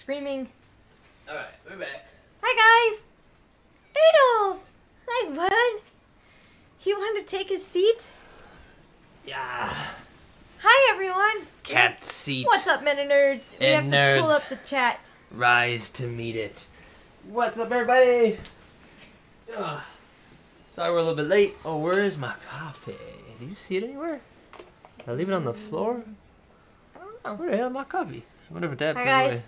screaming. Alright, we're back. Hi guys! Adolf! Hi bud! You want to take a seat? Yeah. Hi everyone! Cat seat. What's up, MetaNerdz? We have And to nerds. pull up the chat. Rise to meet it. What's up, everybody? Ugh. Sorry we're a little bit late. Oh, where is my coffee? Do you see it anywhere? Did I leave it on the floor? I don't know. Where the hell is my coffee? I wonder if that. Hi guys.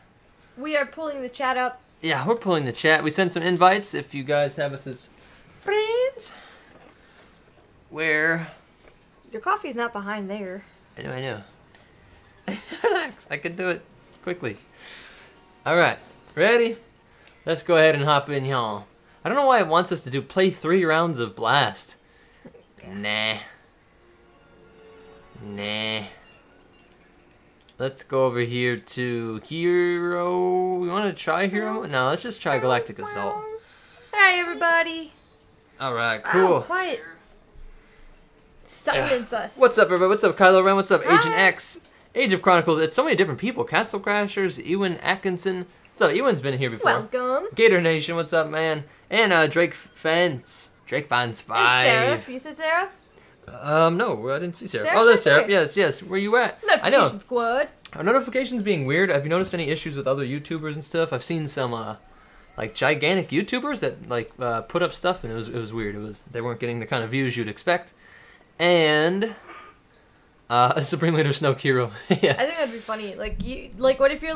We are pulling the chat up. Yeah, we're pulling the chat. We sent some invites if you guys have us as friends. Where? Your coffee's not behind there. I know. Relax, I can do it quickly. Alright, ready? Let's go ahead and hop in, y'all. I don't know why it wants us to play 3 rounds of Blast. Yeah. Nah. Let's go over here to Hero. We want to try Hero? No, let's just try Galactic Assault. Hi everybody. Alright, Wow, cool. quiet. Silence us. What's up, everybody? What's up, Kylo Ren? What's up, Hi. Agent X? Age of Chronicles. It's so many different people. Castle Crashers, Ewan Atkinson. What's up? Ewan's been here before. Welcome. Gator Nation. What's up, man? And Drake Fence. Drake Fence 5. And Seraph. You said Sarah? No, I didn't see Seraph. Seraph? Oh, there's Seraph. Okay. Yes. Where you at? I Notification know. Squad. Are notifications being weird? Have you noticed any issues with other YouTubers and stuff? I've seen some like gigantic YouTubers that like put up stuff and it was weird. They weren't getting the kind of views you'd expect. And Supreme Leader Snoke Hero. Yeah. I think that'd be funny. What if you're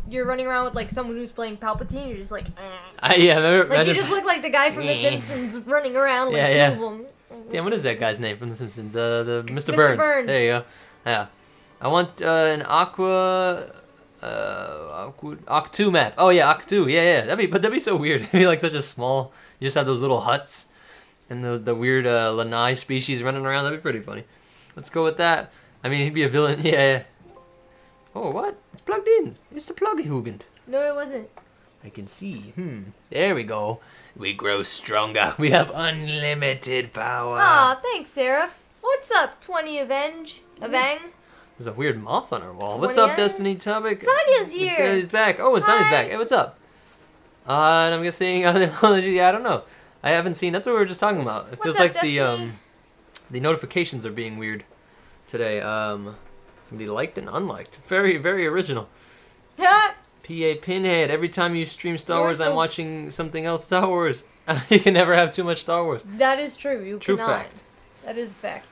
you're running around with like someone who's playing Palpatine, you're just like, Yeah, remember, like you just look like the guy from The Simpsons running around like Yeah. two of them. Damn, what is that guy's name from The Simpsons? The Mr. Mr. Burns. Burns. There you go. Yeah. I want an Octu map. Oh yeah, Octu. Yeah. That'd be so weird. It'd be like such a small. You just have those little huts, and the weird lanai species running around. That'd be pretty funny. Let's go with that. I mean, he'd be a villain. Yeah. Oh, what? It's plugged in. It's the plug-hugend. No, it wasn't. I can see. There we go. We grow stronger. We have unlimited power. Aw, thanks, Seraph. What's up, 20 Avang? There's a weird moth on our wall. What's up, 20? Destiny Topic? Sonya's here. He's back. Oh, and Sonya's Hi. back. Hey, what's up? And I'm guessing yeah, I don't know. I haven't seen. That's what we were just talking about. It What's feels up, like Destiny? the notifications are being weird today. Somebody liked and unliked. Very, very original. Yeah. PA Pinhead. Every time you stream Star You're Wars, so- I'm watching something else Star Wars. You can never have too much Star Wars. That is true. You True cannot. fact. That is a fact.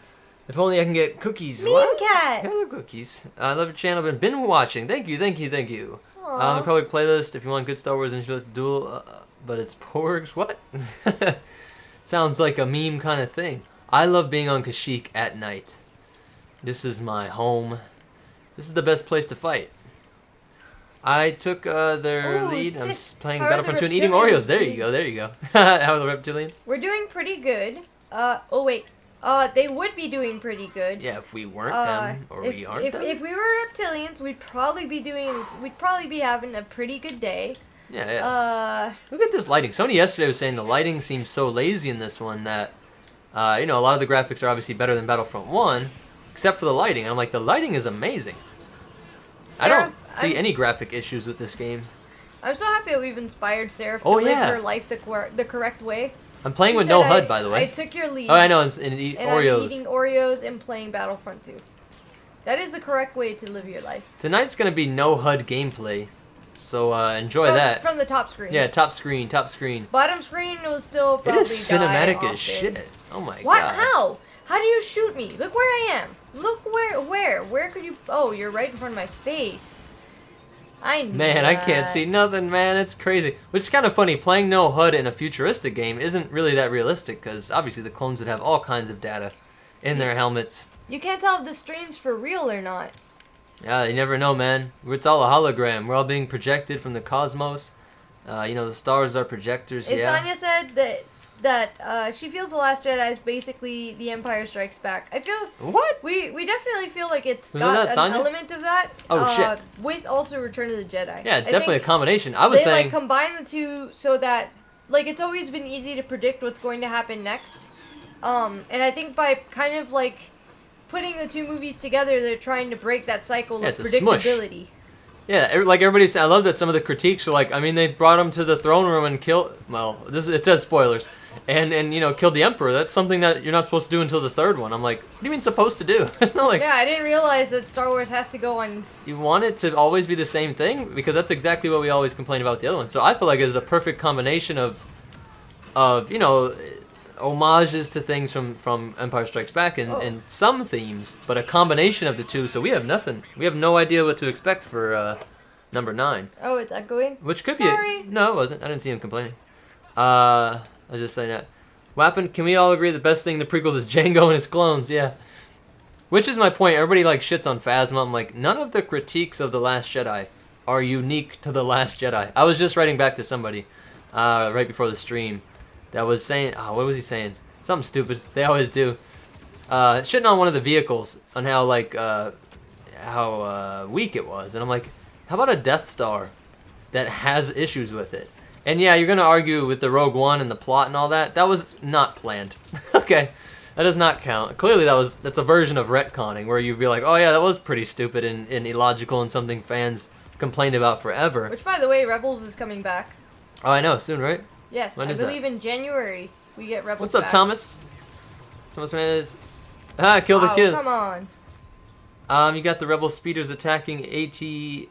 If only I can get cookies. Meme What? Cat. I love cookies. I love your channel. Been watching. Thank you. The Aw. public playlist. If you want good Star Wars and let's duel, but it's porgs. What? Sounds like a meme kind of thing. I love being on Kashyyyk at night. This is my home. This is the best place to fight. I took their Ooh, lead. I'm sick. playing How are Battlefront the 2 and eating reptilians Oreos. There you doing? go. How are the reptilians? We're doing pretty good. Oh wait. They would be doing pretty good. Yeah, if we weren't them, or we aren't them. If we were reptilians, we'd probably be having a pretty good day. Yeah. Look at this lighting. Somebody yesterday was saying the lighting seems so lazy in this one that, a lot of the graphics are obviously better than Battlefront 1, except for the lighting. And I'm like, the lighting is amazing. I don't see any graphic issues with this game. I'm so happy that we've inspired Seraph to Oh, live yeah. her life the correct way. I'm playing She with said no HUD, by the way. I took your lead. Oh, I know, and eat and Oreos. I'm eating Oreos and playing Battlefront 2. That is the correct way to live your life. Tonight's going to be no HUD gameplay, so enjoy that. From the top screen. Yeah, top screen. Bottom screen will still It probably is cinematic die as often. shit. Oh my What? god. How? How do you shoot me? Look where I am. Look where? Where could you... Oh, you're right in front of my face. I knew Man, I that. can't see nothing, man. It's crazy. Which is kind of funny. Playing no HUD in a futuristic game isn't really that realistic because obviously the clones would have all kinds of data in their helmets. You can't tell if the stream's for real or not. Yeah, you never know, man. It's all a hologram. We're all being projected from the cosmos. The stars are projectors. And Yeah. Sonya said that she feels The Last Jedi is basically The Empire Strikes Back. I feel What? we definitely feel like it's Was got that an Sonya? element of that. Oh, shit. With also Return of the Jedi. Yeah, I definitely a think combination. I was they saying. like combine the two so that like it's always been easy to predict what's going to happen next. And I think by kind of like putting the two movies together, they're trying to break that cycle Yeah, of it's a smush. predictability. Yeah, like everybody's saying, I love that some of the critiques are like, I mean, they brought him to the throne room and killed. Well, it says spoilers, and you know, killed the emperor. That's something that you're not supposed to do until the third one. I'm like, what do you mean supposed to do? It's not like. Yeah, I didn't realize that Star Wars has to go on. You want it to always be the same thing because that's exactly what we always complain about the other one. So I feel like it's a perfect combination of you know, homages to things from Empire Strikes Back and some themes, but a combination of the two. So we have nothing. We have no idea what to expect for number 9. Oh, it's echoing. Which could Sorry. be. No, it wasn't. I didn't see him complaining. I was just saying that. What happened? Can we all agree the best thing in the prequels is Jango and his clones? Yeah. Which is my point. Everybody like shits on Phasma. I'm like, none of the critiques of The Last Jedi are unique to The Last Jedi. I was just writing back to somebody right before the stream that was saying, what was he saying? Something stupid. They always do. Shitting on one of the vehicles on how like how weak it was, and I'm like, how about a Death Star that has issues with it? And yeah, you're gonna argue with the Rogue One and the plot and all that. That was not planned. Okay, that does not count. Clearly, that's a version of retconning where you'd be like, oh yeah, that was pretty stupid and illogical and something fans complained about forever. Which, by the way, Rebels is coming back. Oh, I know, soon, right? Yes, when I is believe that? in January we get Rebels. What's up, back. Thomas? Thomas Hernandez. Kill the kid. Come on. You got the Rebel speeders attacking AT-ATs,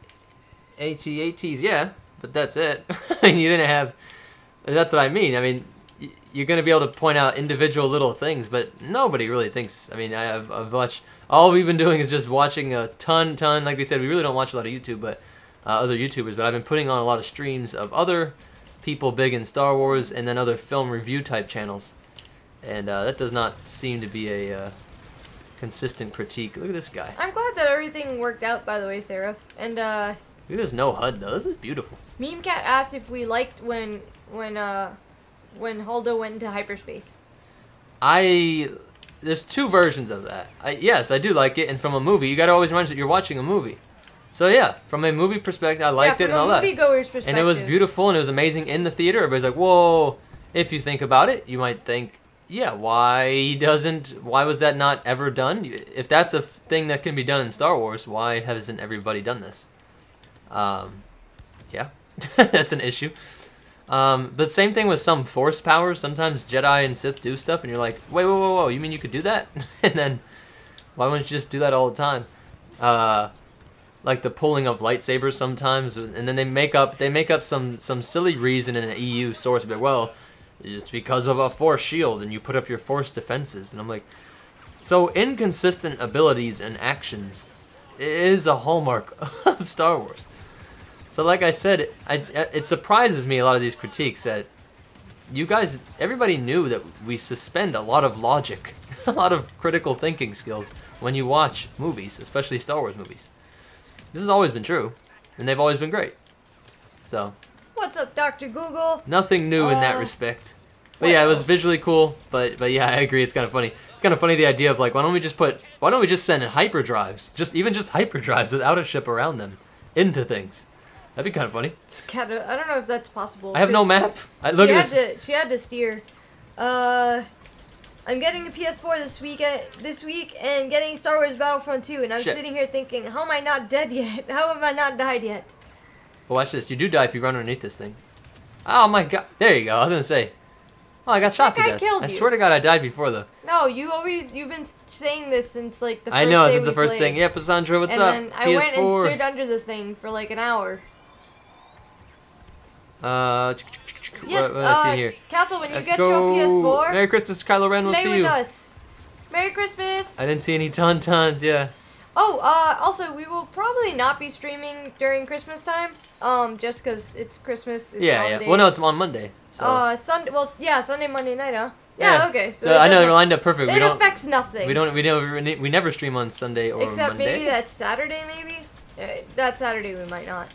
yeah, but that's it. I mean, you didn't have. That's what I mean. I mean, you're gonna be able to point out individual little things, but nobody really thinks. I mean, I've watched. All we've been doing is just watching a ton. Like we said, we really don't watch a lot of YouTube, but other YouTubers. But I've been putting on a lot of streams of other people big in Star Wars, and then other film review type channels, and that does not seem to be a consistent critique. Look at this guy. I'm glad that everything worked out, by the way, Seraph. And look at this no HUD though. This is beautiful. Meme Cat asked if we liked when Holdo went into hyperspace. There's two versions of that. Yes, I do like it, and from a movie, you gotta always remember that you're watching a movie. So yeah, from a movie perspective, I liked it and all that. From a moviegoer's perspective. And it was beautiful and it was amazing in the theater. Everybody's like, whoa. If you think about it, you might think, yeah, why was that not ever done? If that's a thing that can be done in Star Wars, why hasn't everybody done this? Yeah, that's an issue. But same thing with some force powers. Sometimes Jedi and Sith do stuff and you're like, wait, whoa, you mean you could do that? And then, why wouldn't you just do that all the time? Like the pulling of lightsabers sometimes, and then they make up some silly reason in an EU source, but well, it's because of a force shield, and you put up your force defenses, and I'm like, so inconsistent abilities and actions is a hallmark of Star Wars. So like I said, it surprises me a lot of these critiques that you guys, everybody knew that we suspend a lot of logic, a lot of critical thinking skills when you watch movies, especially Star Wars movies. This has always been true, and they've always been great. So. What's up, Dr. Google? Nothing new in that respect. But yeah, it was visually cool. But yeah, I agree. It's kind of funny. It's kind of funny the idea of like, why don't we just send hyperdrives, even just hyperdrives without a ship around them, into things. That'd be kind of funny. I don't know if that's possible. I have no map. Look at this. She had to steer. I'm getting a PS4 this week and getting Star Wars Battlefront 2, and I'm sitting here thinking, how am I not dead yet? How have I not died yet? Well, watch this. You do die if you run underneath this thing. Oh my god. There you go. I was gonna say. Oh, I got shot to death. I swear to God, I died before though. No, you've been saying this since like the first I know, day since the first thing. Yeah, Cassandra, what's up? And then I went and stood under the thing for like an hour. Yes, what I see here? Castle, when you get your PS4, Merry Christmas, Kylo Ren. We'll see you. Play with us. Merry Christmas. I didn't see any tauntauns, yeah. Oh, also, we will probably not be streaming during Christmas time, just because it's Christmas. It's holidays. Well, no, it's on Monday. So. Sunday. Well, yeah, Sunday, Monday night, huh? Yeah. Okay. So I know they're lined up perfect. It affects nothing. We never stream on Sunday or Except Monday. maybe that Saturday, maybe. That Saturday we might not.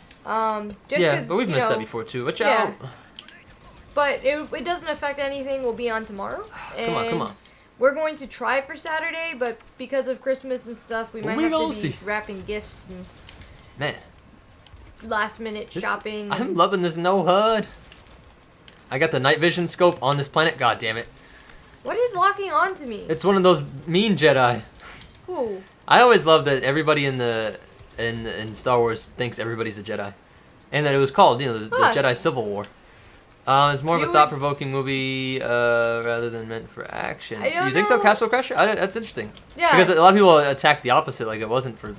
Just yeah, but we've missed that before too. Watch out. But it doesn't affect anything. We'll be on tomorrow. Come on. We're going to try for Saturday, but because of Christmas and stuff, we might have to be wrapping gifts and last minute shopping. I'm loving this no HUD. I got the night vision scope on this planet. God damn it. What is locking on to me? It's one of those mean Jedi. Who? I always love that everybody in the in Star Wars thinks everybody's a Jedi, and that it was called, the Jedi Civil War. It's more of a thought-provoking movie rather than meant for action. So you think so, Castle Crasher? That's interesting. Yeah. Because a lot of people attack the opposite, like it wasn't for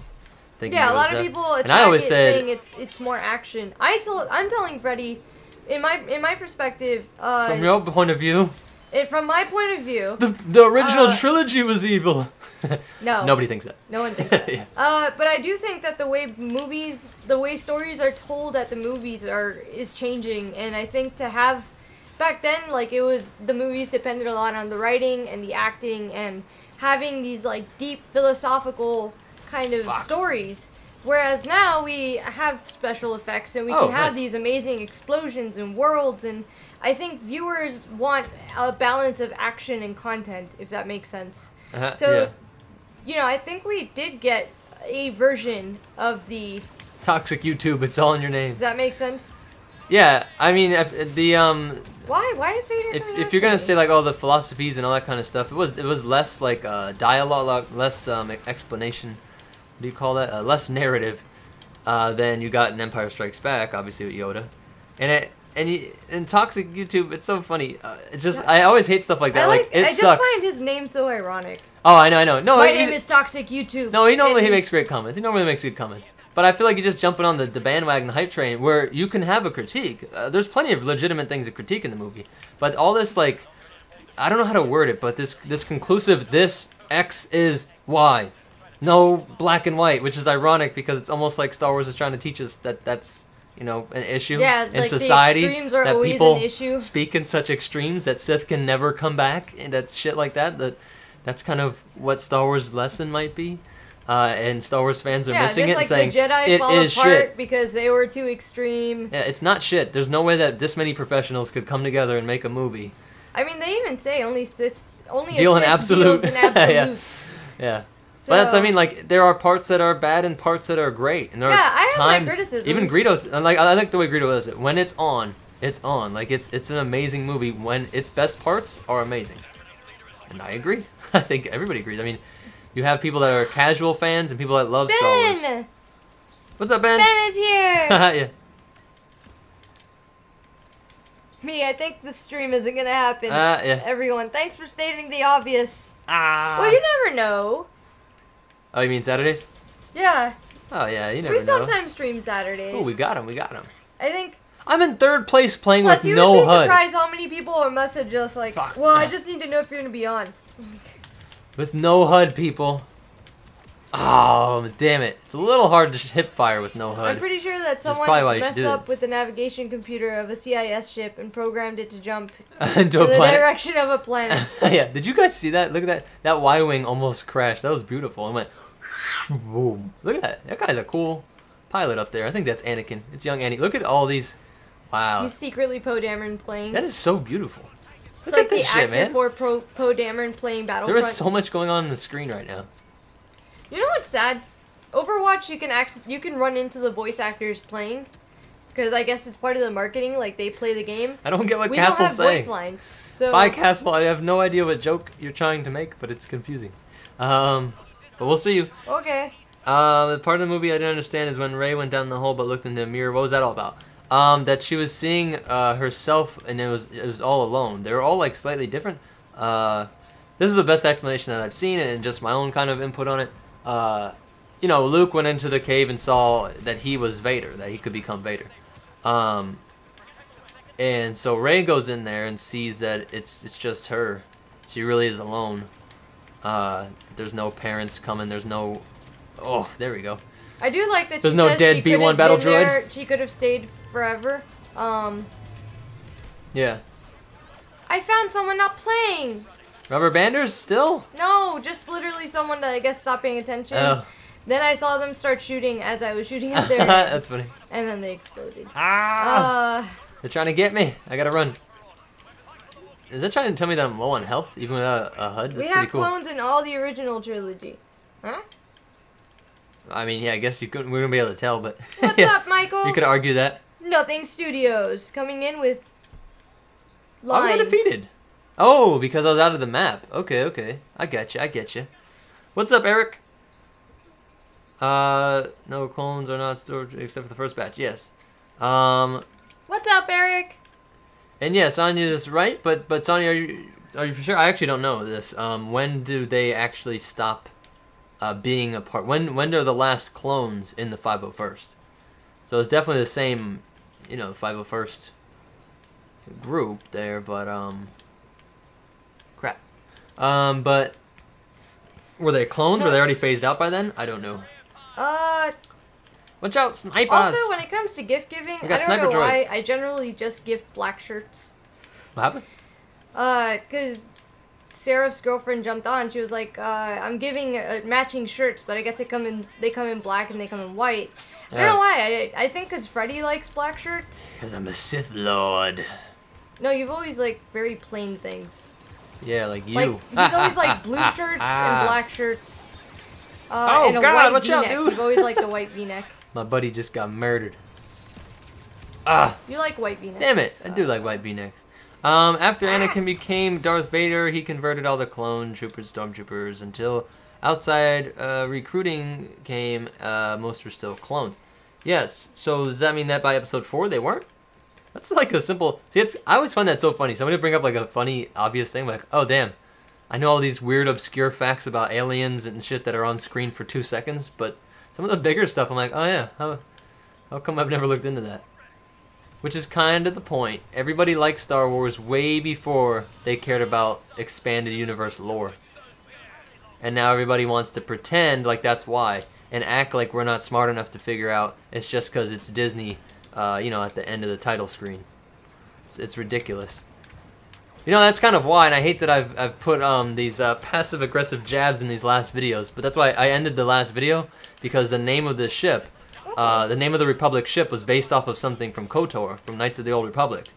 thinking. Yeah, a lot of people attack saying it's more action. I'm telling Freddie, in my perspective. From your point of view. From my point of view. The original trilogy was evil. No. Nobody thinks that. No one thinks that. Yeah. But I do think that the way stories are told at the movies is changing, and I think to have back then, like the movies depended a lot on the writing and the acting and having these like deep philosophical kind of stories. Whereas now we have special effects and we can have these amazing explosions and worlds, and I think viewers want a balance of action and content, if that makes sense. I think we did get a version of the toxic YouTube. It's all in your name. Does that make sense? Yeah, I mean Why is Vader? If you're gonna say like all the philosophies and all that kind of stuff, it was less like dialogue, less explanation. What do you call that? Less narrative than you got in Empire Strikes Back, obviously with Yoda, and toxic YouTube. It's so funny. It's just I always hate stuff like that. I just find his name so ironic. Oh, I know. No, my name is Toxic YouTube. No, he makes great comments. He normally makes good comments. But I feel like you're just jumping on the bandwagon hype train where you can have a critique. There's plenty of legitimate things to critique in the movie. But all this, like, I don't know how to word it, but this conclusive, this X is Y. No black and white, which is ironic because it's almost like Star Wars is trying to teach us that that's, an issue in society. The extremes are that always people an issue. Speak in such extremes that Sith can never come back, and that's shit like that. That's kind of what Star Wars' lesson might be, and Star Wars fans are missing it and saying the Jedi fall apart shit because they were too extreme. Yeah, it's not shit. There's no way that this many professionals could come together and make a movie. I mean, they even say only deal in absolute. Deals in absolutes. Yeah. So, but like there are parts that are bad and parts that are great, and there are I times have my criticisms. Even Greedo's I like the way Greedo does it. When it's on, it's on. Like it's an amazing movie when its best parts are amazing. And I agree. I think everybody agrees. I mean, you have people that are casual fans and people that love Star Wars. What's up, Ben? Ben is here. Yeah. I think the stream isn't gonna happen. Yeah. Everyone, thanks for stating the obvious. Well, you never know. Oh, you mean Saturdays? Yeah. Oh, yeah, you never know. We sometimes stream Saturdays. Oh, we got him. I think... I'm in third place playing with no HUD. You would be surprised how many people message just like, I just need to know if you're going to be on. With no HUD, people. Oh, damn it. It's a little hard to hip fire with no HUD. I'm pretty sure that someone messed up with the navigation computer of a CIS ship and programmed it to jump into in the direction of a planet. Yeah, did you guys see that? Look at that. That Y-Wing almost crashed. That was beautiful. It went boom. Look at that. That guy's a cool pilot up there. I think that's Anakin. It's young Anakin. Look at all these. Wow. He's secretly Poe Dameron playing. That is so beautiful. It's like the actor for Poe Dameron playing Battlefront. There is so much going on the screen right now. You know what's sad? Overwatch, you can run into the voice actors playing, because I guess it's part of the marketing. Like they play the game. I don't get what Castle's saying. We don't have voice lines. So bye, Castle. I have no idea what joke you're trying to make, but it's confusing. But we'll see you. Okay. The part of the movie I didn't understand is when Rey went down the hole but looked in the mirror. What was that all about? That she was seeing herself and it was all alone. They were all like slightly different. This is the best explanation that I've seen and just my own kind of input on it. Luke went into the cave and saw that he was Vader, that he could become Vader. And so Rey goes in there and sees that it's just her. She really is alone. There's no parents coming. There's no... Oh, there we go. I do like that there's no dead B1 battle droid. She could have stayed forever. Yeah. I found someone not playing. Rubber banders still? No, just literally someone that I guess stopped paying attention. Oh. Then I saw them start shooting as I was shooting at their That's funny. And then they exploded. They're trying to get me. I gotta run. Is that trying to tell me that I'm low on health, even without a HUD? That's we pretty have cool. clones in all the original trilogy. Huh? I mean, yeah, I guess we're gonna be able to tell, but... What's up, Michael? You could argue that. Nothing Studios coming in with lines. I was undefeated. Oh, because I was out of the map. Okay. I get you. What's up, Eric? No clones are not stored except for the first batch. Yes. What's up, Eric? And yeah, Sonya is right, but Sonya, are you for sure? I actually don't know this. When do they actually stop being a part? When are the last clones in the 501st? So it's definitely the same, 501st group there, but crap. But were they clones? Were they already phased out by then? I don't know. Watch out, snipers! Also, when it comes to gift giving, I don't know why I generally just gift black shirts. What happened? Cause Seraph's girlfriend jumped on. She was like, "I'm giving matching shirts, but I guess they come in black and they come in white." I don't know why. I think cause Freddy likes black shirts. Cause I'm a Sith Lord. No, you've always liked very plain things. Yeah, like you. Like, he's always like blue shirts and black shirts. Oh and a God! white Watch out, V-neck. dude! You've always liked the white V-neck. My buddy just got murdered. You like white V-necks. Damn it! I do like white V-necks. After Anakin became Darth Vader, he converted all the clone troopers, stormtroopers, until outside recruiting came, most were still clones. Yes, so does that mean that by episode 4 they weren't? That's like a simple... See, I always find that so funny. Somebody bring up like a funny, obvious thing, like, oh damn, I know all these weird, obscure facts about aliens and shit that are on screen for 2 seconds, but some of the bigger stuff, I'm like, oh yeah, how come I've never looked into that? Which is kind of the point. Everybody liked Star Wars way before they cared about expanded universe lore. And now everybody wants to pretend like that's why, and act like we're not smart enough to figure out it's just because it's Disney, at the end of the title screen. It's ridiculous. That's kind of why, and I hate that I've put these passive-aggressive jabs in these last videos, but that's why I ended the last video, because the name of the ship, the name of the Republic ship was based off of something from KOTOR, from Knights of the Old Republic.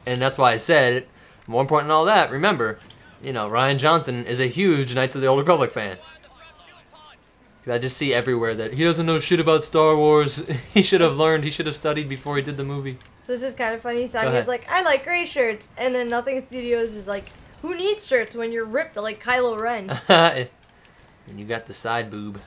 And that's why I said, more important than all that, remember, Rian Johnson is a huge Knights of the Old Republic fan. I just see everywhere that he doesn't know shit about Star Wars. He should have learned, he should have studied before he did the movie. So this is kind of funny. Sonya's like, I like gray shirts. And then Nothing Studios is like, who needs shirts when you're ripped like Kylo Ren? And you got the side boob.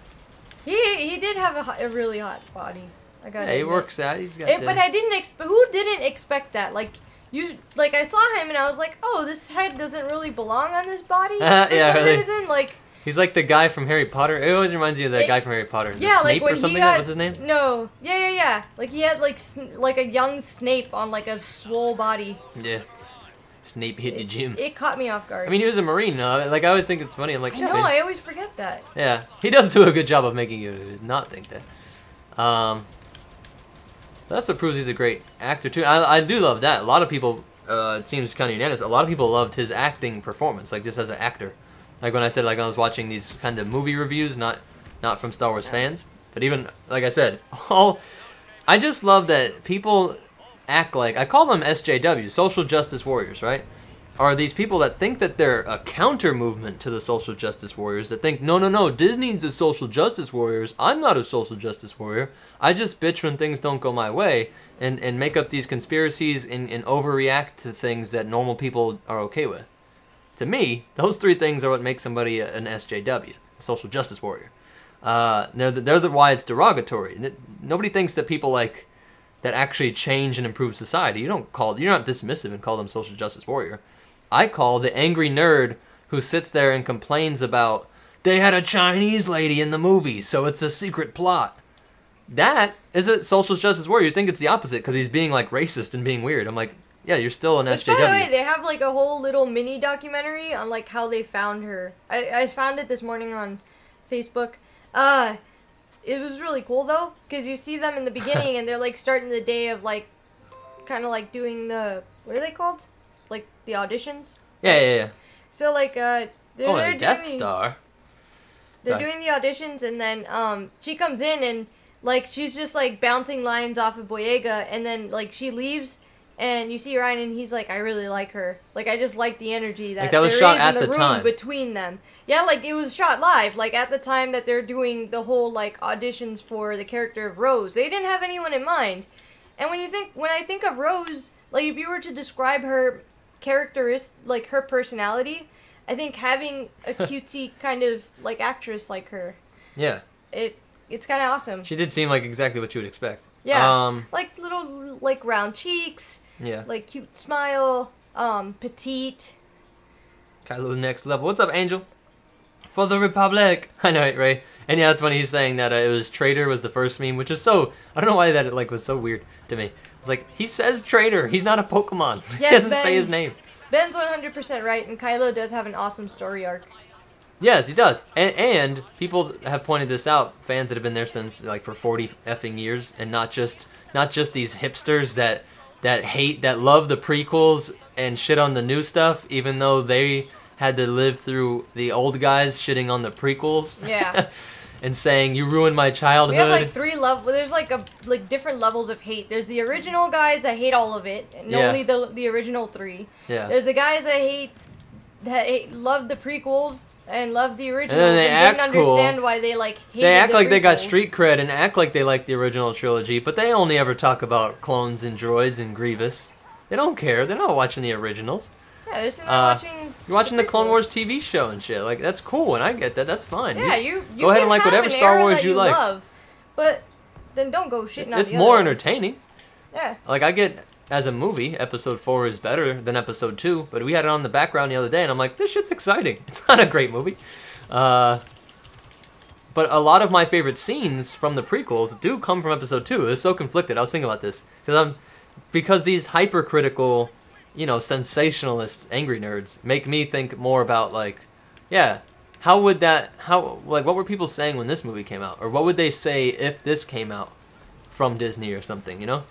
He did have a really hot body. I got he works out. He's got. But I didn't expect. Who didn't expect that? Like I saw him and I was like, oh, this head doesn't really belong on this body for some reason. Like. He's like the guy from Harry Potter. It always reminds you of that guy from Harry Potter. Yeah, Snape like when or something. What's his name? No. Yeah. Like he had like a young Snape on like a swole body. Yeah. Snape hit the gym. It caught me off guard. I mean, he was a Marine. Like I always think it's funny. I'm like, I always forget that. Yeah, he does do a good job of making you not think that. That's what proves he's a great actor too. I do love that. A lot of people, it seems kind of unanimous. A lot of people loved his acting performance, like just as an actor. Like when I said, like I was watching these kind of movie reviews, not from Star Wars fans, but even like I said, I just love that people act like, I call them SJW, social justice warriors, right? Are these people that think that they're a counter movement to the social justice warriors, that think, no, Disney's the social justice warriors, I'm not a social justice warrior, I just bitch when things don't go my way, and make up these conspiracies and overreact to things that normal people are okay with. To me, those 3 things are what make somebody an SJW, a social justice warrior. They're why it's derogatory. Nobody thinks that people like that actually change and improve society. You're not dismissive and call them social justice warrior. I call the angry nerd who sits there and complains about, they had a Chinese lady in the movie, so it's a secret plot. That is a social justice warrior. You think it's the opposite because he's being like racist and being weird. I'm like, yeah, you're still an SJW. By the way, they have like a whole little mini documentary on like how they found her. I found it this morning on Facebook. It was really cool though, because you see them in the beginning and they're like starting the day of like, kind of like doing the, what are they called? Like the auditions? Yeah. So like, they're the Death Star. They're doing the auditions and then she comes in and like she's just like bouncing lines off of Boyega and then like she leaves and you see Ryan and he's like, I really like her. Like I just like the energy that was there shot is at in the the room time. Between them. Yeah, like it was shot live. Like at the time that they're doing the whole like auditions for the character of Rose, they didn't have anyone in mind. And when I think of Rose, like if you were to describe her like her personality, I think having a cutesy kind of like actress like her, yeah, it it's kind of awesome. She did seem like exactly what you would expect. Yeah, like little like round cheeks. Yeah. Like cute smile, petite. Kylo next level. What's up, Angel? For the Republic. I know it, right? And yeah, it's funny he's saying that it was traitor was the first meme, which is so, I don't know why that like was so weird to me. It's like, he says traitor. He's not a Pokemon. Yes, he doesn't Ben, say his name. Ben's 100% right, and Kylo does have an awesome story arc. Yes, he does. And people have pointed this out, fans that have been there since like for 40 effing years, and not just these hipsters that love the prequels and shit on the new stuff, even though they had to live through the old guys shitting on the prequels. Yeah. And saying, you ruined my childhood. We have like 3 levels. There's like different levels of hate. There's the original guys that hate all of it, and only the original 3. Yeah. There's the guys that love the prequels and love the originals, and then they didn't act understand cool. why they like hated They act like prequels. they got street cred and act like they like the original trilogy, but they only ever talk about clones and droids and Grievous. They don't care. They're not watching the originals. Yeah, they're sitting there watching. You're watching the Clone prequels. Wars TV show and shit. Like, that's cool, and I get that. That's fine. Yeah, you go ahead and like can have whatever an Star era Wars that you like. love, but then don't go shitting on It's the more other ones. entertaining. Yeah. Like, I get, as a movie, Episode 4 is better than Episode 2, but we had it on the background the other day, and I'm like, this shit's exciting. It's not a great movie. But a lot of my favorite scenes from the prequels do come from Episode 2. It's so conflicted. I was thinking about this. Because these hypercritical, you know, sensationalist angry nerds make me think more about, like, yeah, what were people saying when this movie came out? Or what would they say if this came out from Disney or something, you know?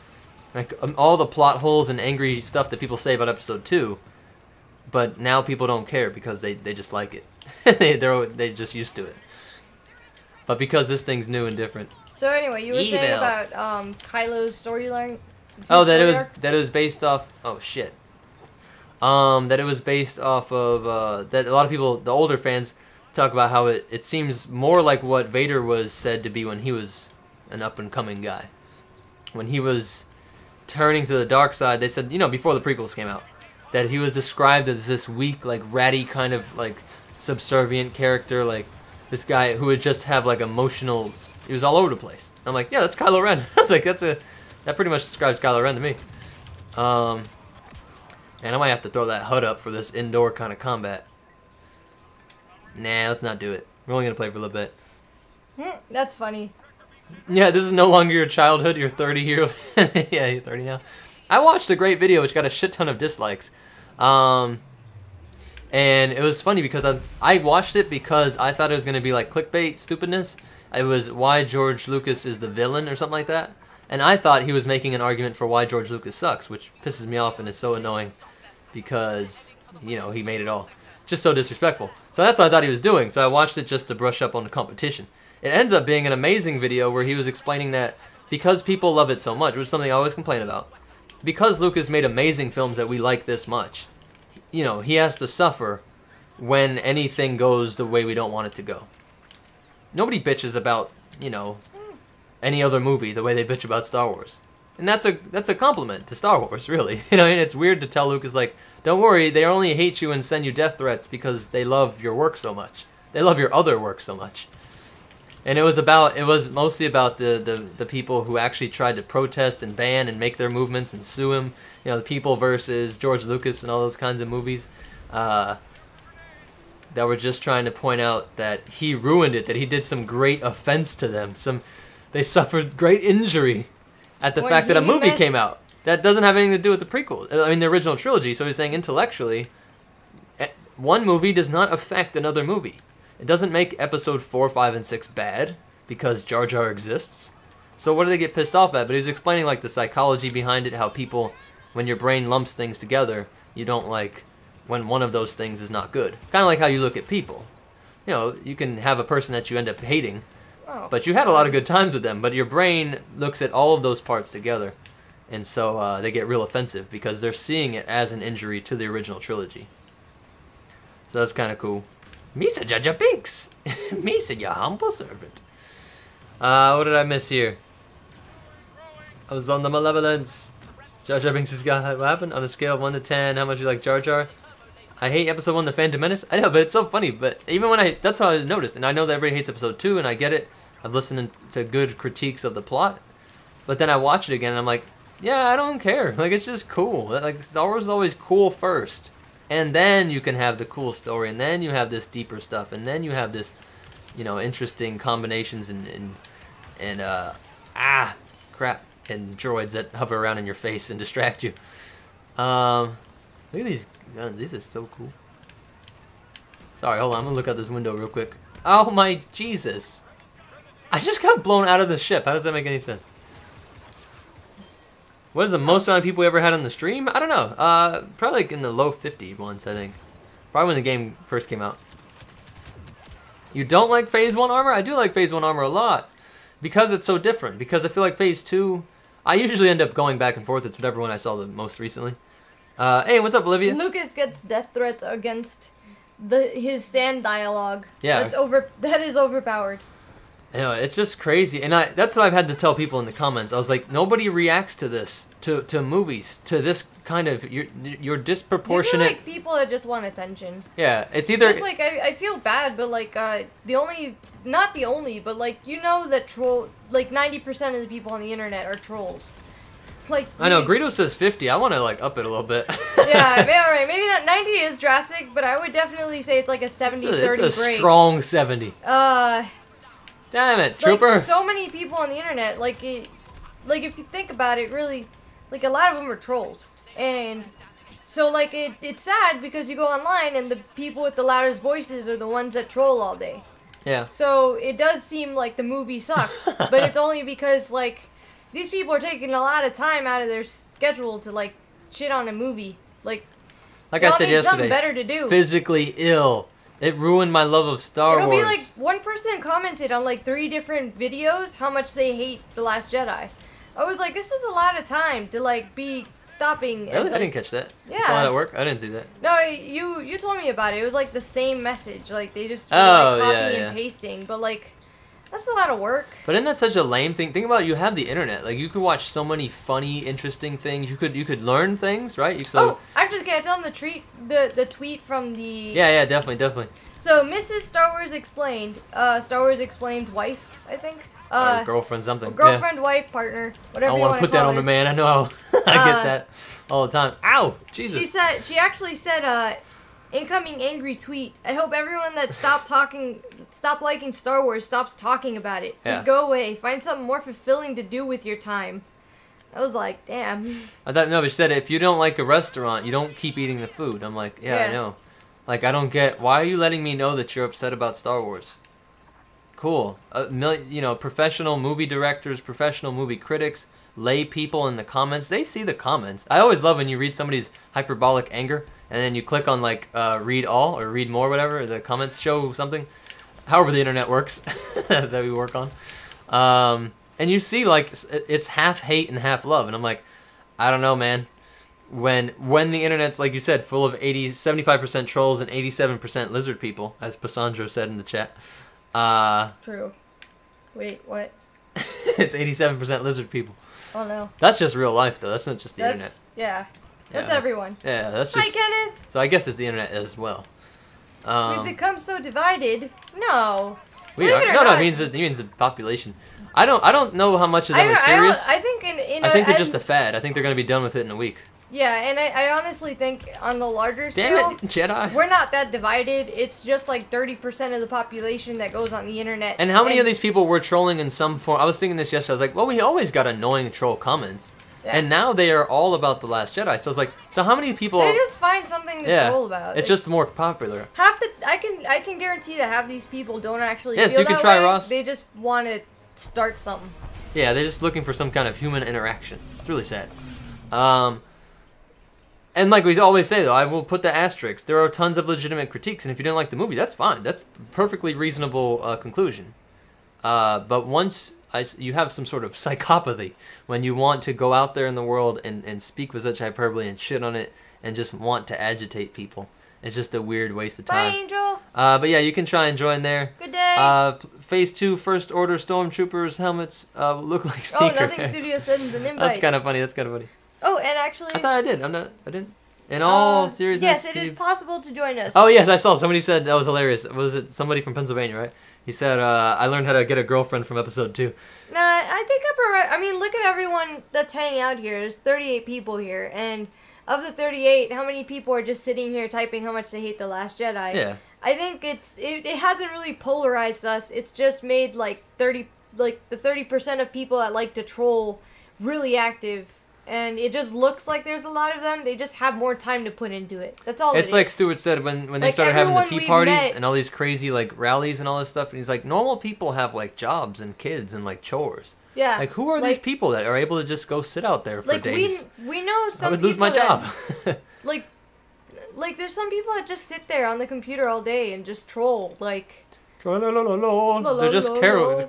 Like, all the plot holes and angry stuff that people say about Episode 2, but now people don't care because they just like it. they're just used to it. But because this thing's new and different. So anyway, you were saying Evil. about Kylo's storyline. Oh, that it was based off. Oh shit. That it was based off of that a lot of people, the older fans, talk about how it seems more like what Vader was said to be when he was an up and coming guy. When he was turning to the dark side, they said, you know, before the prequels came out, that he was described as this weak, like ratty kind of like subservient character, like this guy who would just have like emotional. He was all over the place. I'm like, yeah, that's Kylo Ren. I was like, that pretty much describes Kylo Ren to me. And I might have to throw that HUD up for this indoor kind of combat. Nah, let's not do it. We're only gonna play for a little bit. That's funny. Yeah, this is no longer your childhood. You're 30 years. Yeah, you're 30 now. I watched a great video which got a shit ton of dislikes. And it was funny because I watched it because I thought it was gonna be like clickbait stupidness. It was why George Lucas is the villain or something like that. And I thought he was making an argument for why George Lucas sucks, which pisses me off and is so annoying because, you know, he made it all. Just so disrespectful. So that's what I thought he was doing. So I watched it just to brush up on the competition. It ends up being an amazing video where he was explaining that because people love it so much, which is something I always complain about, because Lucas made amazing films that we like this much, you know, he has to suffer when anything goes the way we don't want it to go. Nobody bitches about, you know, any other movie the way they bitch about Star Wars. And that's a compliment to Star Wars, really. You know, and it's weird to tell Lucas, like, don't worry, they only hate you and send you death threats because they love your work so much. They love your other work so much. And it was mostly about the people who actually tried to protest and ban and make their movements and sue him. You know, the people versus George Lucas and all those kinds of movies. That were just trying to point out that he ruined it, that he did some great offense to them. They suffered great injury at the fact that a movie came out. That doesn't have anything to do with the prequel. I mean, the original trilogy. So he's saying intellectually, one movie does not affect another movie. It doesn't make episode 4, 5, and 6 bad because Jar Jar exists. So what do they get pissed off at? But he's explaining like the psychology behind it, how people, when your brain lumps things together, you don't like when one of those things is not good. Kind of like how you look at people. You know, you can have a person that you end up hating, but you had a lot of good times with them. But your brain looks at all of those parts together. And so they get real offensive because they're seeing it as an injury to the original trilogy. So that's kind of cool. Misa Jaja Binks! Misa, your humble servant. What did I miss here? I was on the malevolence. Jar Jar Binks has got what happened? On a scale of 1 to 10, how much you like Jar Jar? I hate episode 1, The Phantom Menace. I know, but it's so funny. But even when that's what I noticed. And I know that everybody hates episode 2, and I get it. I've listened to good critiques of the plot, but then I watch it again and I'm like, yeah, I don't care. Like, it's just cool. Like, Star Wars is always cool first, and then you can have the cool story, and then you have this deeper stuff, and then you have this, you know, interesting combinations and crap, and droids that hover around in your face and distract you. Look at these guns. These are so cool. Sorry, hold on. I'm gonna look out this window real quick. Oh my Jesus! I just got blown out of the ship. How does that make any sense? What is the most amount of people we ever had on the stream? I don't know. Probably like in the low 50 ones, I think. Probably when the game first came out. You don't like Phase 1 armor? I do like Phase 1 armor a lot. Because it's so different. Because I feel like Phase 2... I usually end up going back and forth. It's whatever one I saw the most recently. Hey, what's up, Olivia? Lucas gets death threats against his sand dialogue. Yeah. That is overpowered. You know, it's just crazy, and that's what I've had to tell people in the comments. I was like, nobody reacts to this, to movies, to this kind of, you're disproportionate. These are like people that just want attention. Yeah, it's either... Just like, I feel bad, but like, not the only, but like, you know that like 90% of the people on the internet are trolls. Like, I know, Greedo says 50, I want to like up it a little bit. Yeah, alright, maybe not, 90 is drastic, but I would definitely say it's like a 70-30 break. It's a strong 70. Damn it, Trooper! Like, so many people on the internet, like if you think about it, really, like, a lot of them are trolls. And so, like, it's sad because you go online and the people with the loudest voices are the ones that troll all day. Yeah. So, it does seem like the movie sucks, but it's only because, like, these people are taking a lot of time out of their schedule to, like, shit on a movie. Like I said yesterday, something better to do. Physically ill. It ruined my love of Star Wars. It'll be like, one person commented on like 3 different videos how much they hate The Last Jedi. I was like, this is a lot of time to like be stopping. Really? And, like, I didn't catch that. Yeah. You saw that at work? I didn't see that. No, you told me about it. It was like the same message. Like they just were, Oh, like, yeah, copying and pasting. But like, that's a lot of work. But isn't that such a lame thing? Think about it, you have the internet. Like you could watch so many funny, interesting things. You could learn things, right? Oh, actually, can I tell them the tweet from the... Yeah, definitely. So, Mrs. Star Wars Explained, Star Wars Explained's wife, I think. Or girlfriend, something. Girlfriend, wife, partner, whatever you want to call it. I don't want to put that on the man. I know. I get that all the time. Ow! Jesus. She actually said, incoming angry tweet. I hope everyone that stopped liking Star Wars stops talking about it. Yeah. Just go away. Find something more fulfilling to do with your time. I was like, damn. But she said if you don't like a restaurant, you don't keep eating the food. I'm like, yeah. I know. Like, I don't get, why are you letting me know that you're upset about Star Wars? Cool. Professional movie directors, professional movie critics, lay people in the comments, they see the comments. I always love when you read somebody's hyperbolic anger, and then you click on, like, read all, or read more, whatever, the comments show something. However the internet works, that we work on. And you see, like, it's half hate and half love, and I'm like, I don't know, man. When the internet's, like you said, full of 75% trolls and 87% lizard people, as Passandro said in the chat. True. Wait, what? It's 87% lizard people. Oh, no. That's just real life, though. That's not just the internet. Yeah. That's everyone. Yeah, that's just... Hi, Kenneth! So I guess it's the internet as well. We've become so divided. No. We are. No, it means the population. I don't know how much of them are serious. I think I think they're just a fad. I think they're going to be done with it in a week. Yeah, and I honestly think on the larger scale, damn it, Jedi, we're not that divided. It's just like 30% of the population that goes on the internet. And how many of these people were trolling in some form? I was thinking this yesterday. I was like, well, we always got annoying troll comments. Yeah. And now they are all about The Last Jedi. So I was like, so how many people... They just find something to troll about. It's just more popular. I can guarantee that half these people don't actually feel you can that try way. Ross. They just want to start something. Yeah, they're just looking for some kind of human interaction. It's really sad. And like we always say, though, I will put the asterisk. There are tons of legitimate critiques, and if you didn't like the movie, that's fine. That's a perfectly reasonable conclusion. But once you have some sort of psychopathy, when you want to go out there in the world and speak with such hyperbole and shit on it and just want to agitate people, it's just a weird waste of time. Bye, Angel. But yeah, you can try and join there. Good day. Phase 2 First Order Stormtroopers helmets look like sneakers. Oh, Nothing Studio sends an invite. That's kind of funny. Oh, and actually... I thought I did. I didn't? In all seriousness, yes, it is possible to join us. Oh yes, I saw somebody said that was hilarious. Was it somebody from Pennsylvania, right? He said, "I learned how to get a girlfriend from episode 2." Nah, I think I mean, look at everyone that's hanging out here. There's 38 people here, and of the 38, how many people are just sitting here typing how much they hate The Last Jedi? Yeah. I think it hasn't really polarized us. It's just made the 30% of people that like to troll really active. And it just looks like there's a lot of them. They just have more time to put into it. That's all. It's like Stuart said when they started having the tea parties and all these crazy like rallies and all this stuff. And he's like, normal people have like jobs and kids and like chores. Yeah. Like who are these people that are able to just go sit out there for days? We know some. I would lose my job. like there's some people that just sit there on the computer all day and just troll like. They're just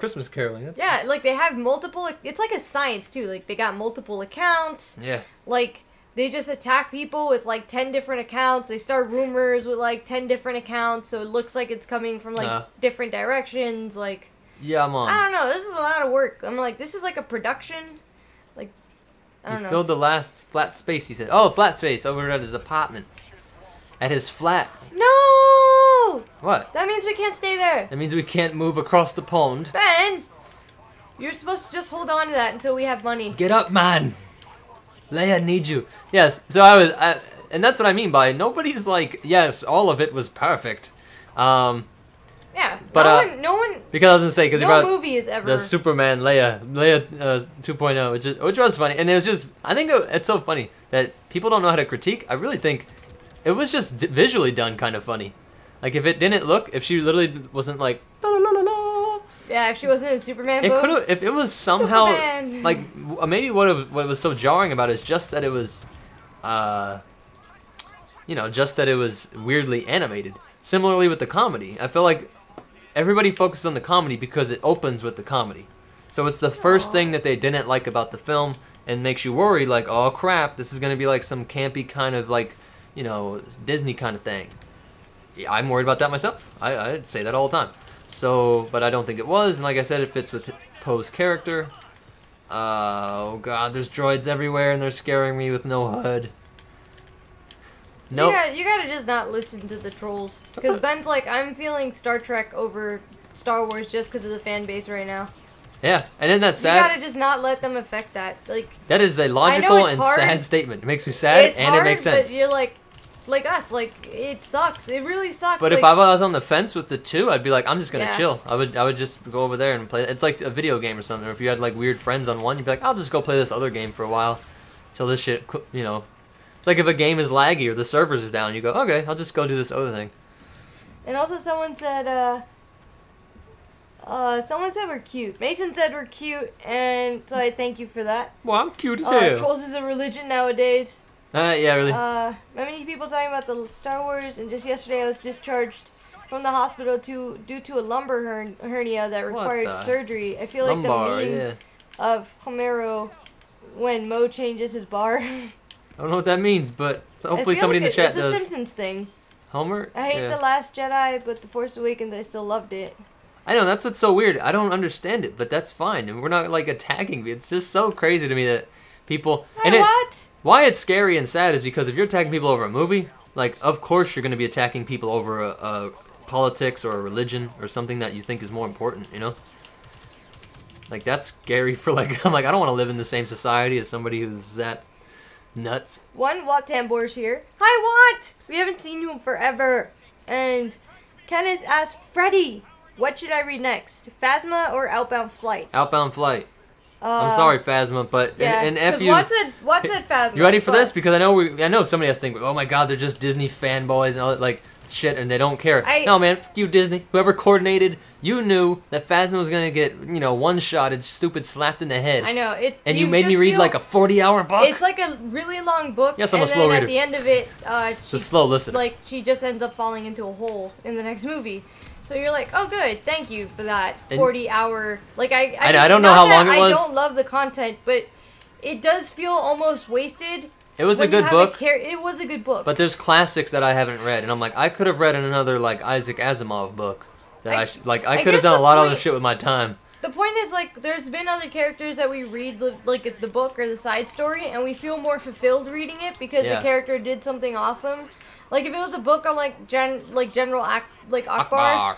Christmas caroling. Yeah, like they have multiple. It's like a science too. Like they got multiple accounts. Yeah. Like they just attack people with like 10 different accounts. They start rumors with like 10 different accounts, so it looks like it's coming from like different directions. Like. Yeah, I'm on. I don't know. This is a lot of work. I'm like, this is like a production. Like, I don't know. You filled the last flat space. He said, "Oh, flat space over at his apartment, at his flat." No. What? That means we can't stay there. That means we can't move across the pond. Ben, you're supposed to just hold on to that until we have money. Get up, man. Leia needs you. Yes. So and that's what I mean by nobody's like, yes, all of it was perfect. Yeah, but no one. Because I was gonna say, because no movie is ever the Superman Leia 2.0, which was funny, and it was just, I think it's so funny that people don't know how to critique. I really think it was just visually done kind of funny. Like if it didn't look, if she literally wasn't like la la la la. Yeah, if she wasn't in Superman it pose. could have, if it was somehow Superman. like maybe what was so jarring about it is just that it was, just that it was weirdly animated. Similarly with the comedy, I feel like everybody focuses on the comedy because it opens with the comedy. So it's the first thing that they didn't like about the film and makes you worry like, oh crap, this is going to be like some campy kind of like, Disney kind of thing. Yeah, I'm worried about that myself. I'd say that all the time. So, but I don't think it was, and like I said, it fits with Poe's character. Oh god, there's droids everywhere and they're scaring me with no HUD. Nope. Yeah, you gotta just not listen to the trolls. Because Ben's like, I'm feeling Star Trek over Star Wars just because of the fan base right now. Yeah, and isn't that sad? You gotta just not let them affect that. Like that is a logical and sad statement. It makes me sad and it makes sense. But you're like us, like it sucks. It really sucks. But like, if I was on the fence with the two, I'd be like, I'm just gonna chill. I would just go over there and play. It's like a video game or something. Or if you had like weird friends on one, you'd be like, I'll just go play this other game for a while, till this shit, It's like if a game is laggy or the servers are down, you go, okay, I'll just go do this other thing. And also someone said we're cute. Mason said we're cute, and so I thank you for that. Well, I'm cute as hell. Trolls is a religion nowadays. Yeah, really. Many people talking about the Star Wars, and just yesterday I was discharged from the hospital due to a lumbar hernia that required surgery. I feel like the meme of Homero when Mo changes his bar. I don't know what that means, but hopefully somebody in the chat does. It's a Simpsons thing. Homer? I hate The Last Jedi, but The Force Awakens, I still loved it. I know, that's what's so weird. I don't understand it, but that's fine. And we're not, like, attacking. It's just so crazy to me that people... Why it's scary and sad is because if you're attacking people over a movie, like, of course you're going to be attacking people over a politics or a religion or something that you think is more important, Like, that's scary for, like... I'm like, I don't want to live in the same society as somebody who's that... nuts. Watt Tambor's here. Hi, Watt! We haven't seen you in forever. And Kenneth asked, Freddy, what should I read next? Phasma or Outbound Flight? Outbound Flight. I'm sorry, Phasma, but and F you. Watt said Phasma. You ready for this? Because I know somebody has to think, oh my god, they're just Disney fanboys and all that, like shit, and they don't care. No, man, fuck you, Disney. Whoever coordinated, you knew that Phasma was gonna get, one-shotted, stupid, slapped in the head. I know it. And you made me read like a 40-hour book. It's like a really long book. Yes, I'm a slow reader. At the end of it, it's a slow listener. Like she just ends up falling into a hole in the next movie. So you're like, oh, good, thank you for that 40-hour. Like I don't know how long it was. I don't love the content, but it does feel almost wasted. It was a good book. It was a good book. But there's classics that I haven't read, and I'm like, I could have read another like Isaac Asimov book. That I could have done a lot of other shit with my time. the point is, like, there's been other characters that we read, like, the book or the side story, and we feel more fulfilled reading it because the character did something awesome. Like, if it was a book on, like, General Akbar,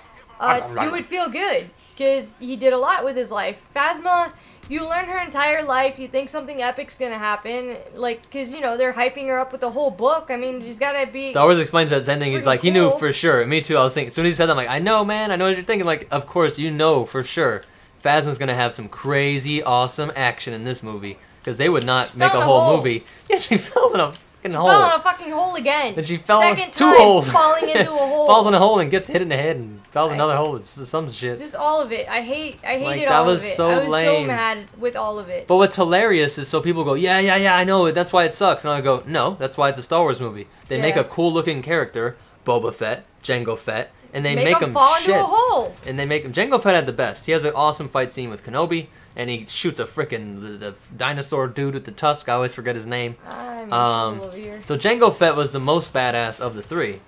you would feel good because he did a lot with his life. Phasma, you learn her entire life. You think something epic's gonna happen, like, because, you know, they're hyping her up with the whole book. I mean, she's gotta be... Star Wars explains that same thing. He's like, cool. he knew for sure. Me too, I was thinking. As soon as he said that, I'm like, I know, man. I know what you're thinking. Like, of course, you know for sure. Phasma's gonna have some crazy, awesome action in this movie. Because they would not make a whole movie. Yeah, she falls in a fucking hole. Fell in a fucking hole again. And she fell in two holes. Falling into a hole. Falls in a hole and gets hit in the head and falls in another hole. It's some shit. Just all of it. I hated like, all of it. So I was lame. so mad with all of it. But what's hilarious is so people go, yeah, I know it. That's why it sucks. And I go, no, that's why it's a Star Wars movie. They make a cool looking character, Boba Fett, Jango Fett, and they make him fall shit. into a hole. And they make him. Jango Fett had the best. He has an awesome fight scene with Kenobi, and he shoots a frickin' the dinosaur dude with the tusk. I always forget his name. I'm in trouble over here. So Jango Fett was the most badass of the three,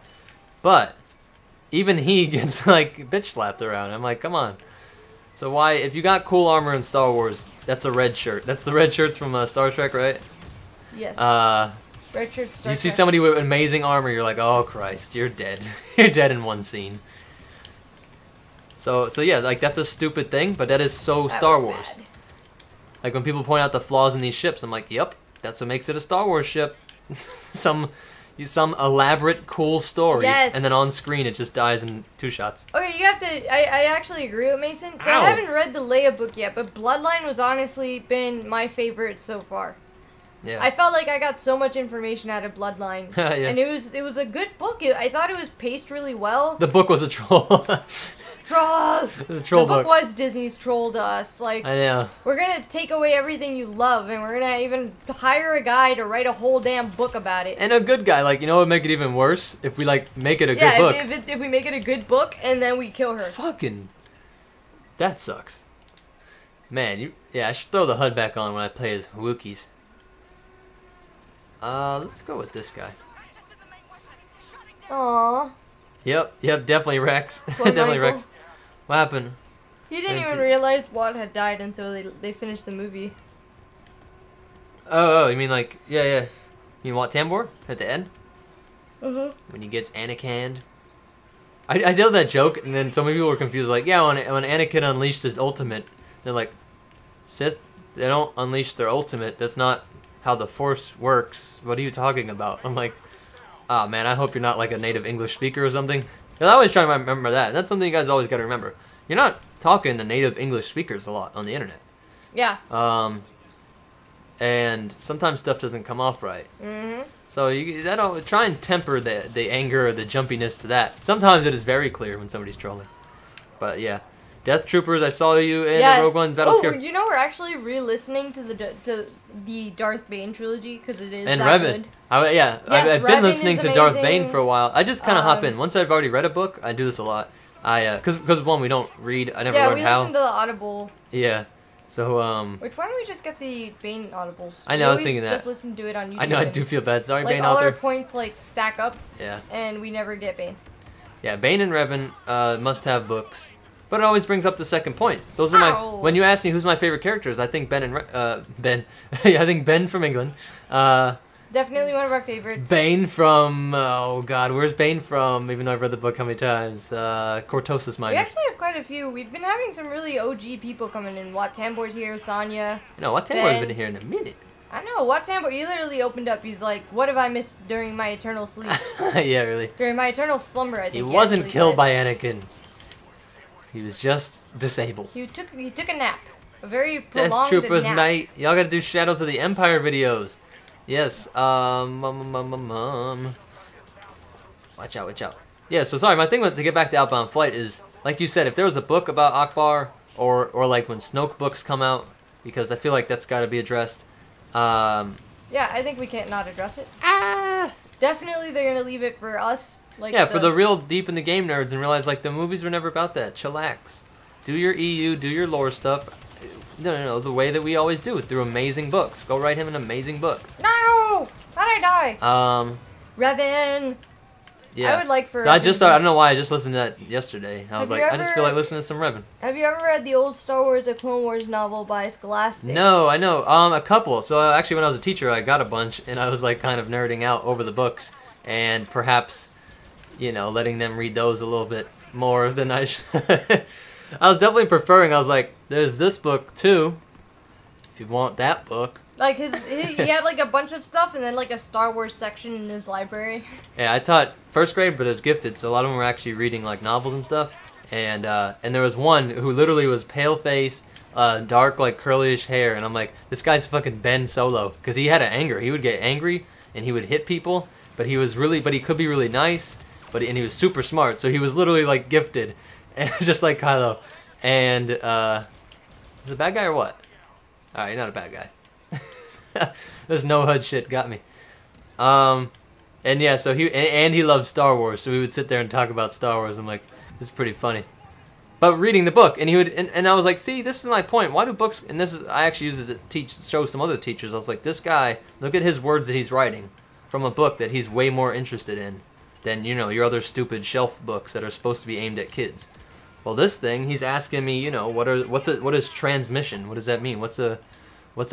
but even he gets like bitch slapped around. I'm like, come on. So why, if you got cool armor in Star Wars, that's a red shirt. That's the red shirts from Star Trek, right? Yes. Red shirt Star You see Trek. somebody with amazing armor, you're like, oh Christ, you're dead. You're dead in one scene. So yeah, like that's a stupid thing, but that is so Star Wars. Bad. Like when people point out the flaws in these ships, I'm like, yep, that's what makes it a Star Wars ship. some elaborate, cool story, and then on screen it just dies in 2 shots. Okay, you have to. I actually agree with Mason. So I haven't read the Leia book yet, but Bloodline was honestly been my favorite so far. Yeah. I felt like I got so much information out of Bloodline, and it was a good book. I thought it was paced really well. The book was a troll. Troll. It was a troll book. was Disney's troll to us. Like, I know. We're gonna take away everything you love, and we're gonna even hire a guy to write a whole damn book about it. And a good guy, like, you know what would make it even worse? If we like make it a good book. If we make it a good book and then we kill her. Fucking, that sucks. Man, I should throw the HUD back on when I play as Wookiees. Let's go with this guy. Aww. Yep, definitely Rex. Definitely Rex. What happened? He didn't even realize Watt had died until they finished the movie. Oh, you mean like, yeah. You mean Wat Tambor at the end? Uh-huh. When he gets Anakin'd. I did that joke, and then so many people were confused, like, yeah, when Anakin unleashed his ultimate, they're like, Sith, they don't unleash their ultimate, that's not how the Force works. What are you talking about? I'm like, oh man, I hope you're not like a native English speaker or something. Cause I always try to remember that. That's something you guys always got to remember. You're not talking to native English speakers a lot on the internet. Yeah. And sometimes stuff doesn't come off right. Mm-hmm. So that'll try and temper the anger or the jumpiness to that. Sometimes it is very clear when somebody's trolling. But yeah. Death Troopers, I saw you in Rogue One Battlescare. Oh, you know, we're actually re-listening to the Darth Bane trilogy because it is and that Revan. good. Yes, I've been listening to Darth Bane for a while. I just kind of hop in. Once I've already read a book, I do this a lot. Because one, we don't read. I never learned how. Yeah, we listen to the Audible. Yeah. So, why don't we just get the Bane Audibles? I know, I was thinking that. Just listen to it on YouTube. I know, I do feel bad. Sorry, like, Bane all out there. our points, like, stack up. Yeah. And we never get Bane. Yeah, Bane and Revan must have books. But it always brings up the second point. Those are my. When you ask me who's my favorite characters, I think Ben and Ben. Yeah, I think Ben from England. Definitely one of our favorites. Bane from oh god, where's Bane from? Even though I've read the book how many times? Cortosis Minor. We actually have quite a few. We've been having some really OG people coming in. Wat Tambor's here, Sonya. You know, Wat Tambor's been here in a minute. I know, Wat Tambor, he literally opened up. He's like, what have I missed during my eternal sleep? Yeah, really. During my eternal slumber, I think. He wasn't killed by Anakin. He was just disabled. He took a nap. A very prolonged nap. Death Troopers night. Y'all gotta do Shadows of the Empire videos. Yes, watch out. Yeah, so sorry, my thing to get back to Outbound Flight is, like you said, if there was a book about Akbar, or like when Snoke books come out, because I feel like that's gotta be addressed. Yeah, I think we can't not address it. Definitely they're gonna leave it for us. Like yeah, for the real deep in the game nerds and realize like the movies were never about that. Chillax. Do your EU, do your lore stuff. No, the way that we always do, through amazing books. Go write him an amazing book. No! How'd I die? Revan. Yeah. I would like for. So I just thought, I don't know why I just listened to that yesterday. I was like, I just feel like ever- listening to some Revan. Have you ever read the old Star Wars: A Clone Wars novel by Scholastic? No, I know. A couple. So actually, when I was a teacher, I got a bunch, and I was like kind of nerding out over the books, and perhaps, you know, letting them read those a little bit more than I should. I was definitely preferring. I was like, there's this book too. If you want that book. Like he had like a bunch of stuff and then like a Star Wars section in his library. Yeah, I taught first grade, but it was gifted, so a lot of them were actually reading like novels and stuff. And there was one who literally was pale face, dark like curlyish hair, and I'm like, this guy's fucking Ben Solo, because he had an anger. He would get angry and he would hit people, but he could be really nice, and he was super smart. So he was literally like gifted, and just like Kylo. And is it a bad guy or what? All right, you're not a bad guy. This no HUD shit got me. And yeah, so he loved Star Wars, so we would sit there and talk about Star Wars. I'm like, this is pretty funny. But reading the book, and he would, and I was like, see, this is my point. Why do books? And this is I actually use it to show some other teachers. I was like, this guy, look at his words that he's writing from a book that he's way more interested in than your other stupid shelf books that are supposed to be aimed at kids. Well, this thing, he's asking me, what is transmission? What does that mean? What's a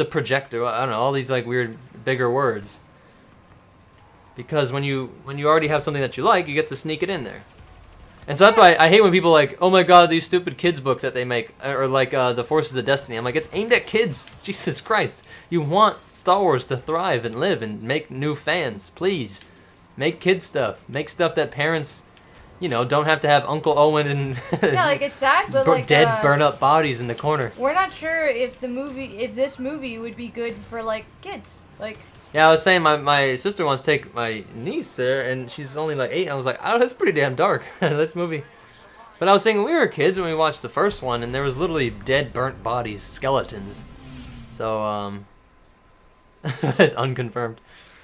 projector? I don't know, all these like weird bigger words. Because when you already have something that you like, you get to sneak it in there. And so that's why I hate when people like, oh my god, these stupid kids books that they make, or like The Forces of Destiny. I'm like, it's aimed at kids. Jesus Christ. You want Star Wars to thrive and live and make new fans. Please. Make kid stuff. Make stuff that parents, don't have to have Uncle Owen and Yeah, like it's sad, but like dead, burnt up bodies in the corner. We're not sure if this movie would be good for like kids. Like. Yeah, I was saying my sister wants to take my niece there, and she's only like 8. I was like, oh, that's pretty damn dark. This movie. But I was thinking we were kids when we watched the first one, and there was literally dead, burnt bodies, skeletons. So it's unconfirmed.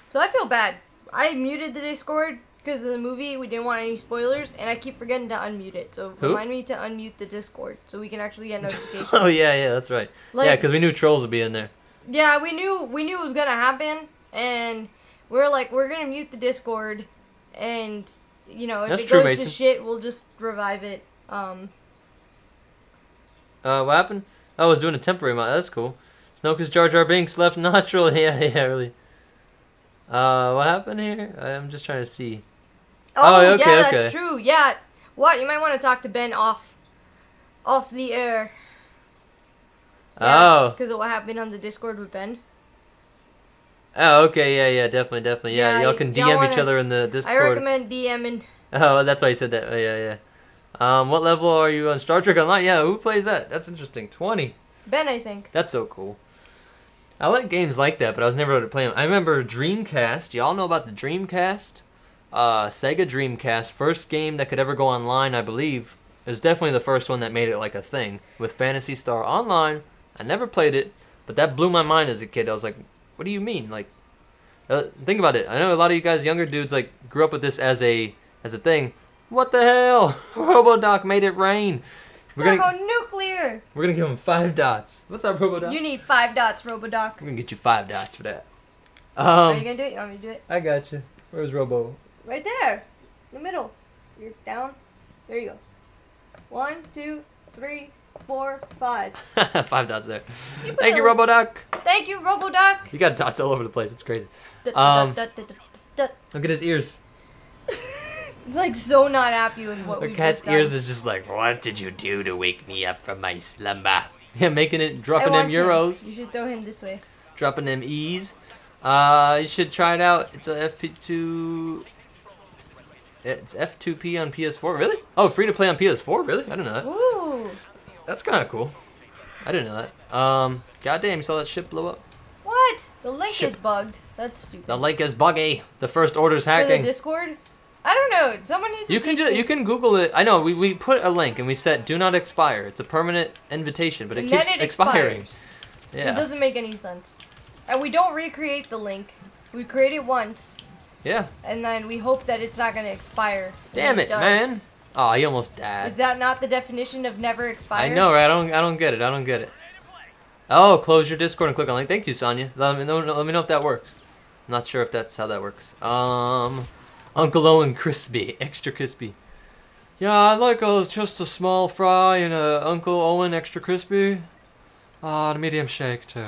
So I feel bad. I muted the Discord because of the movie. We didn't want any spoilers, and I keep forgetting to unmute it. So remind me to unmute the Discord so we can actually get notifications. Oh yeah, that's right. Like, yeah, because we knew trolls would be in there. Yeah, we knew it was gonna happen, and we're like, we're gonna mute the Discord, and if That's it true, goes Mason. to shit, we'll just revive it. What happened? Oh, I was doing a temporary mod. That's cool. Snoke's Jar Jar Binks left natural. Yeah, really. What happened here? I'm just trying to see. Oh, okay, yeah, okay. that's true. Yeah. What? You might want to talk to Ben off the air. Yeah, Because of what happened on the Discord with Ben. Oh, okay, yeah, definitely. Yeah, y'all can DM each other in the Discord. I recommend DMing. Oh, that's why you said that. Oh, yeah. What level are you on Star Trek Online? Yeah, who plays that? That's interesting. 20. Ben, I think. That's so cool. I like games like that, but I was never able to play them. I remember Dreamcast. Y'all know about the Dreamcast? Sega Dreamcast. First game that could ever go online, I believe. It was definitely the first one that made it like a thing. With Phantasy Star Online. I never played it, but that blew my mind as a kid. I was like, what do you mean? Like, think about it. I know a lot of you guys, younger dudes, like grew up with this as a thing. What the hell? Robodoc made it rain. Thermonuclear. We're gonna give him 5 dots. What's up, Robodoc? You need 5 dots, Robodoc. We're gonna get you 5 dots for that. Are you gonna do it? You want me to do it? I got you. Where's Robo? Right there, in the middle. You're down. There you go. 1, 2, 3, 4, 5. 5 dots there. Thank you, Robodoc. Thank you, Robodoc. You got dots all over the place. It's crazy. Look at his ears. It's like so not happy with what The we've cat's just done. ears is just like, what did you do to wake me up from my slumber? Yeah, dropping them euros. You should throw him this way. Dropping them E's. You should try it out. It's a FP2. It's F2P on PS4. Really? Oh, free to play on PS4. Really? I didn't know that. Ooh. That's kind of cool. I didn't know that. Goddamn, you saw that ship blow up? What? The link is bugged. That's stupid. The link is buggy. The First Order's For hacking. the Discord? I don't know. Someone needs to You can Google it. I know we put a link and we said do not expire. It's a permanent invitation, but it keeps expiring. Expires. Yeah. It doesn't make any sense. And we don't recreate the link. We create it once. Yeah. And then we hope that it's not gonna expire. Damn it, does. man. Oh, he almost died. Is that not the definition of never expire? I know, right? I don't get it. Oh, close your Discord and click on link. Thank you, Sonya. Let me know if that works. I'm not sure if that's how that works. Uncle Owen crispy, extra crispy. Yeah, I'd like just a small fry and a Uncle Owen extra crispy. Ah, the medium shake too.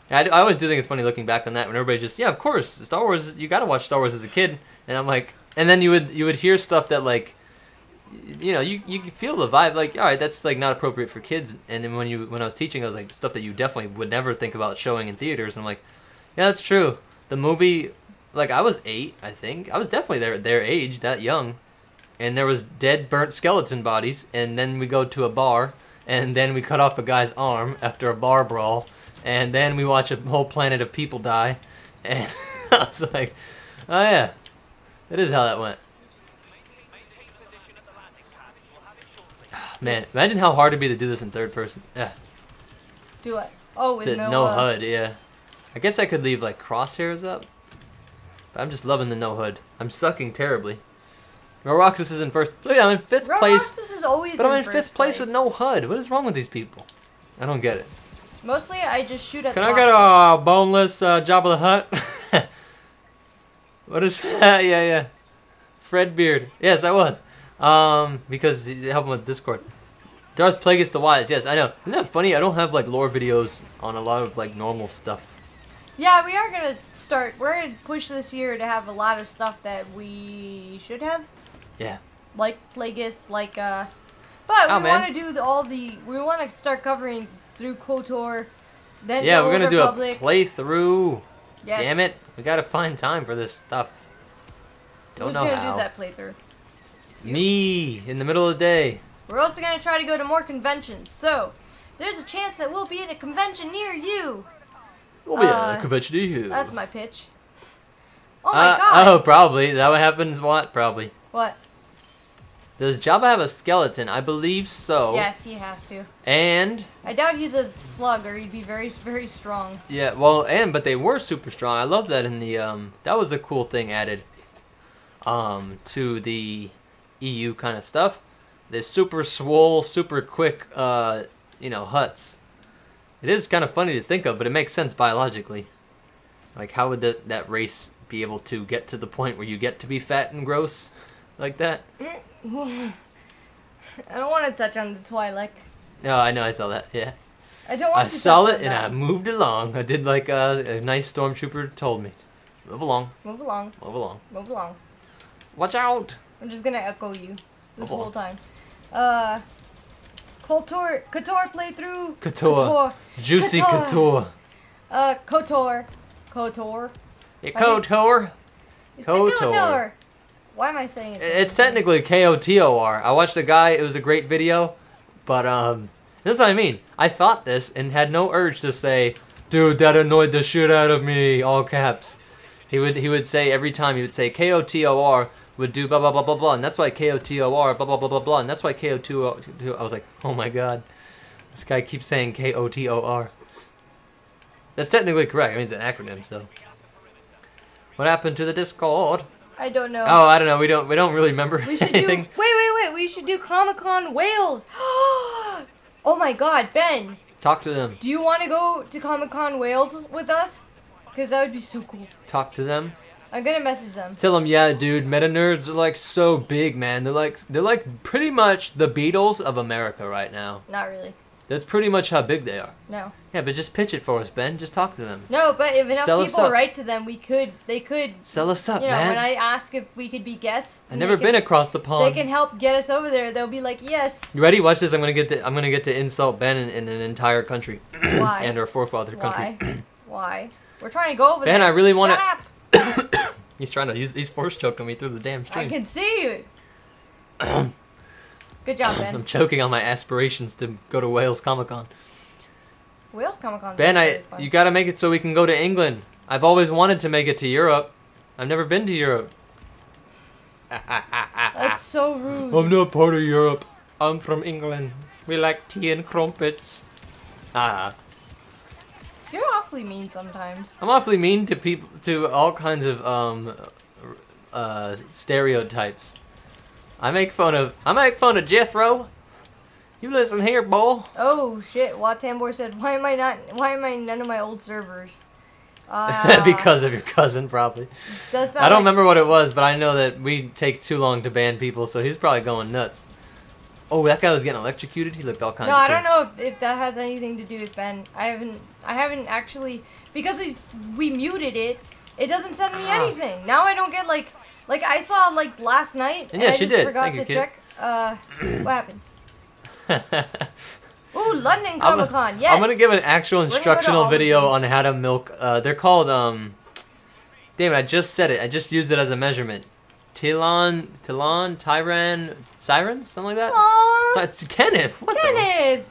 Yeah, I always do think it's funny looking back on that when everybody just, yeah, of course, Star Wars, you gotta watch Star Wars as a kid. And I'm like, and then you would hear stuff that like, you know, you feel the vibe, like, all right, that's like not appropriate for kids. And then when I was teaching, I was like, stuff that you definitely would never think about showing in theaters. And I'm like, yeah, that's true. The movie, like, I was 8, I think. I was definitely their age, that young. And there was dead, burnt skeleton bodies. And then we go to a bar, and then we cut off a guy's arm after a bar brawl. And then we watch a whole planet of people die. And I was like, oh yeah, that is how that went. Man, imagine how hard it'd be to do this in third person. Yeah. Do what? Oh, with no HUD, yeah. I guess I could leave like crosshairs up. But I'm just loving the no HUD. I'm sucking terribly. Roxas is in first. Look, I'm in 5th place. Roxas is always but I'm in 5th place with no HUD. What is wrong with these people? I don't get it. Mostly, I just shoot at. Can I get a boneless Jabba the Hutt? What is that? Yeah. Fred Beard. Yes, I was. Because you help him with Discord. Darth Plagueis the Wise. Yes, I know. Isn't that funny? I don't have like lore videos on a lot of like normal stuff. Yeah, we are gonna start. We're gonna push this year to have a lot of stuff that we should have. Yeah. Like Plagueis, like But we want to do all the. We want to start covering through KOTOR, then yeah, we're gonna Republic. Do a playthrough. Yes. Damn it, we gotta find time for this stuff. Don't know how. Who's gonna do that playthrough? Me, in the middle of the day. We're also gonna try to go to more conventions, so there's a chance that we'll be at a convention near you. We'll be at a convention near you. That's my pitch. Oh my god. Oh, probably. That what happens. What? Probably. What? Does Jabba have a skeleton? I believe so. Yes, he has to. And I doubt he's a slug, or he'd be very, very strong. Yeah, well, but they were super strong. I love that in the that was a cool thing added to the EU kind of stuff. The super swole, super quick, you know, huts. It is kind of funny to think of, but it makes sense biologically. Like, how would that race be able to get to the point where you get to be fat and gross like that? I don't want to touch on the Twi'lek. No, I know, I saw that, yeah. I don't want to saw it and I moved along. I did like a nice stormtrooper told me. Move along. Move along. Move along. Move along. Watch out! I'm just gonna echo you this whole time. KOTOR playthrough. KOTOR. Juicy KOTOR. KOTOR. Yeah, KOTOR. KOTOR. Why am I saying it? It's technically KOTOR. I watched a guy. It was a great video, but this is what I mean. I thought this and had no urge to say, "Dude, that annoyed the shit out of me." All caps. He would say every time he would say KOTOR would do blah blah blah blah blah, and that's why KOTOR blah blah blah blah blah, and that's why KOTOR. I was like, oh my god, this guy keeps saying KOTOR. That's technically correct. I mean, it's an acronym. So, what happened to the Discord? I don't know. Oh, I don't know. We don't really remember anything. Wait. We should do Comic-Con Wales. Oh my god, Ben. Talk to them. Do you want to go to Comic-Con Wales with us? Because that would be so cool. Talk to them. I'm gonna message them. Tell them, yeah, dude, MetaNerdz are like so big, man. They're like pretty much the Beatles of America right now. Not really. That's pretty much how big they are. No. Yeah, but just pitch it for us, Ben. Just talk to them. No, but if enough people write to them, they could sell us up, you know, man. when I ask if we could be guests, I've never been across the pond. They can help get us over there. They'll be like, yes. You ready? Watch this. I'm gonna get to insult Ben in an entire country. Why? And our forefather country. Why? We're trying to go over Ben, there. I really want to. Shut up. He's trying to he's force choking me through the damn stream. I can see you. Good job, Ben. I'm choking on my aspirations to go to Wales Comic Con. Wales Comic Con. Ben, you gotta make it so we can go to England. I've always wanted to make it to Europe. I've never been to Europe. That's so rude. I'm not part of Europe. I'm from England. We like tea and crumpets. You're awfully mean sometimes. I'm awfully mean to people, to all kinds of stereotypes. I make fun of Jethro. You listen here, boy. Oh shit! Watambor said, "Why am I none of my old servers?" Because of your cousin, probably. I don't remember what it was, but I know that we take too long to ban people, so he's probably going nuts. Oh, that guy was getting electrocuted. He looked all kinds of I cool. don't know if that has anything to do with Ben. I haven't actually, because we muted it. It doesn't send me anything. Now I don't get like I saw like last night and yeah, I she just did. forgot to check. What happened? Ooh, London Comic Con. Yes. I'm gonna give an actual instructional video on how to milk. They're called Damn it! I just said it. I just used it as a measurement. Tyran, Sirens, something like that. Aww. It's Kenneth. What Kenneth.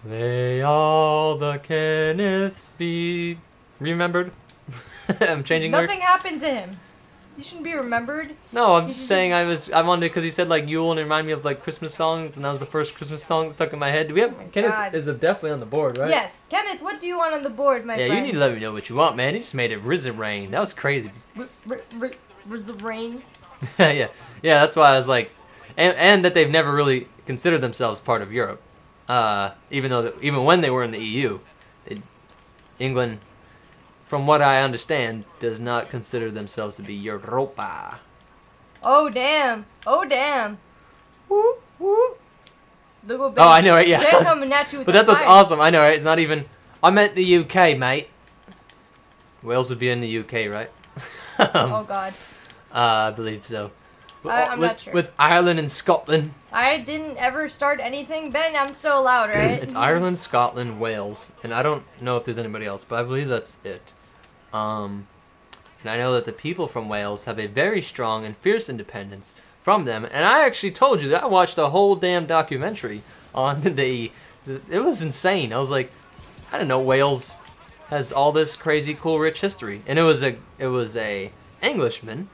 May all the Kenneths be remembered. I'm changing lyrics. Nothing happened to him. You shouldn't be remembered. No, I'm just saying I wanted because he said like Yule and it reminded me of like Christmas songs, and that was the first Christmas song stuck in my head. Do we have Kenneth? God. Is definitely on the board, right? Yes, Kenneth. What do you want on the board, my friend? Yeah, you need to let me know what you want, man. He just made it Risen Rain. That was crazy. Rain. Yeah, that's why I was like, and that they've never really considered themselves part of Europe, even when they were in the EU, England, from what I understand, does not consider themselves to be Europa. Oh damn! Oh damn! Woo, woo. Look what I know, right? Yeah. They're coming at you with but that's what's fire. awesome. I know, right? It's not even. I meant the UK, mate. Wales would be in the UK, right? Oh God. I believe so. I'm not sure. With Ireland and Scotland. I didn't ever start anything, Ben. I'm still allowed, right? It's Ireland, Scotland, Wales, and I don't know if there's anybody else, but I believe that's it. And I know that the people from Wales have a very strong and fierce independence from them. And I actually told you that I watched a whole damn documentary on it was insane. I was like, I didn't know Wales has all this crazy, cool, rich history. And it was a Englishman.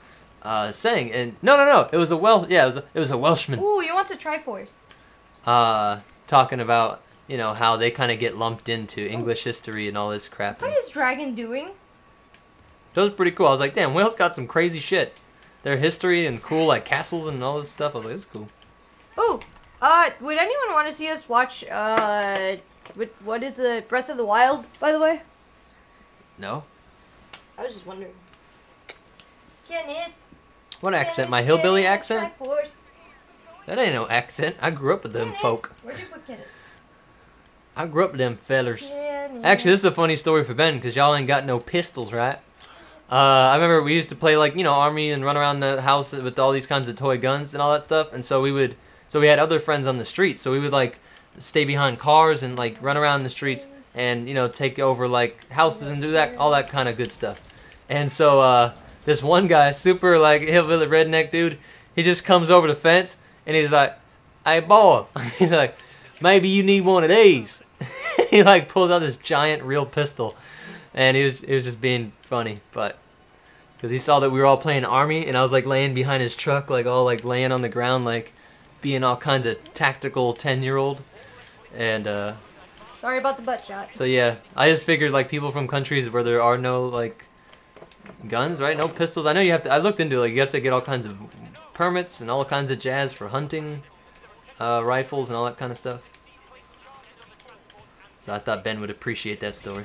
Saying and no, it was a it was a Welshman. Ooh, you want to Triforce? Talking about how they kind of get lumped into English history and all this crap. What is Dragon doing? That was pretty cool. I was like, damn, Wales got some crazy shit. Their history and cool like castles and all this stuff. I was like, it's cool. Ooh, would anyone want to see us watch what is the Breath of the Wild, by the way? No. I was just wondering. Kenneth. What accent? My hillbilly accent? Triforce. That ain't no accent. I grew up with them folk. Where'd you put Kenneth? I grew up with them fellers. Kenneth. Actually, this is a funny story for Ben, because y'all ain't got no pistols, right? I remember we used to play, like, army and run around the house with all these kinds of toy guns and all that stuff, and so we had other friends on the street, so we would, like, stay behind cars and, like, run around the streets and, take over, like, houses and do that, all that kind of good stuff. And so, this one guy, super, like, hillbilly redneck dude, he just comes over the fence, and he's like, hey, boy. He's like, maybe you need one of these. He, like, pulls out this giant real pistol, and it was just being funny, but, because he saw that we were all playing army, and I was, like, laying behind his truck, like, all, like, laying on the ground, like, being all kinds of tactical 10-year-old, and, Sorry about the butt shot. so, yeah, I just figured, like, people from countries where there are no, like, guns, right? No pistols. I know you have to. I looked into it. Like, you have to get all kinds of permits and all kinds of jazz for hunting, rifles and all that kind of stuff. So I thought Ben would appreciate that story.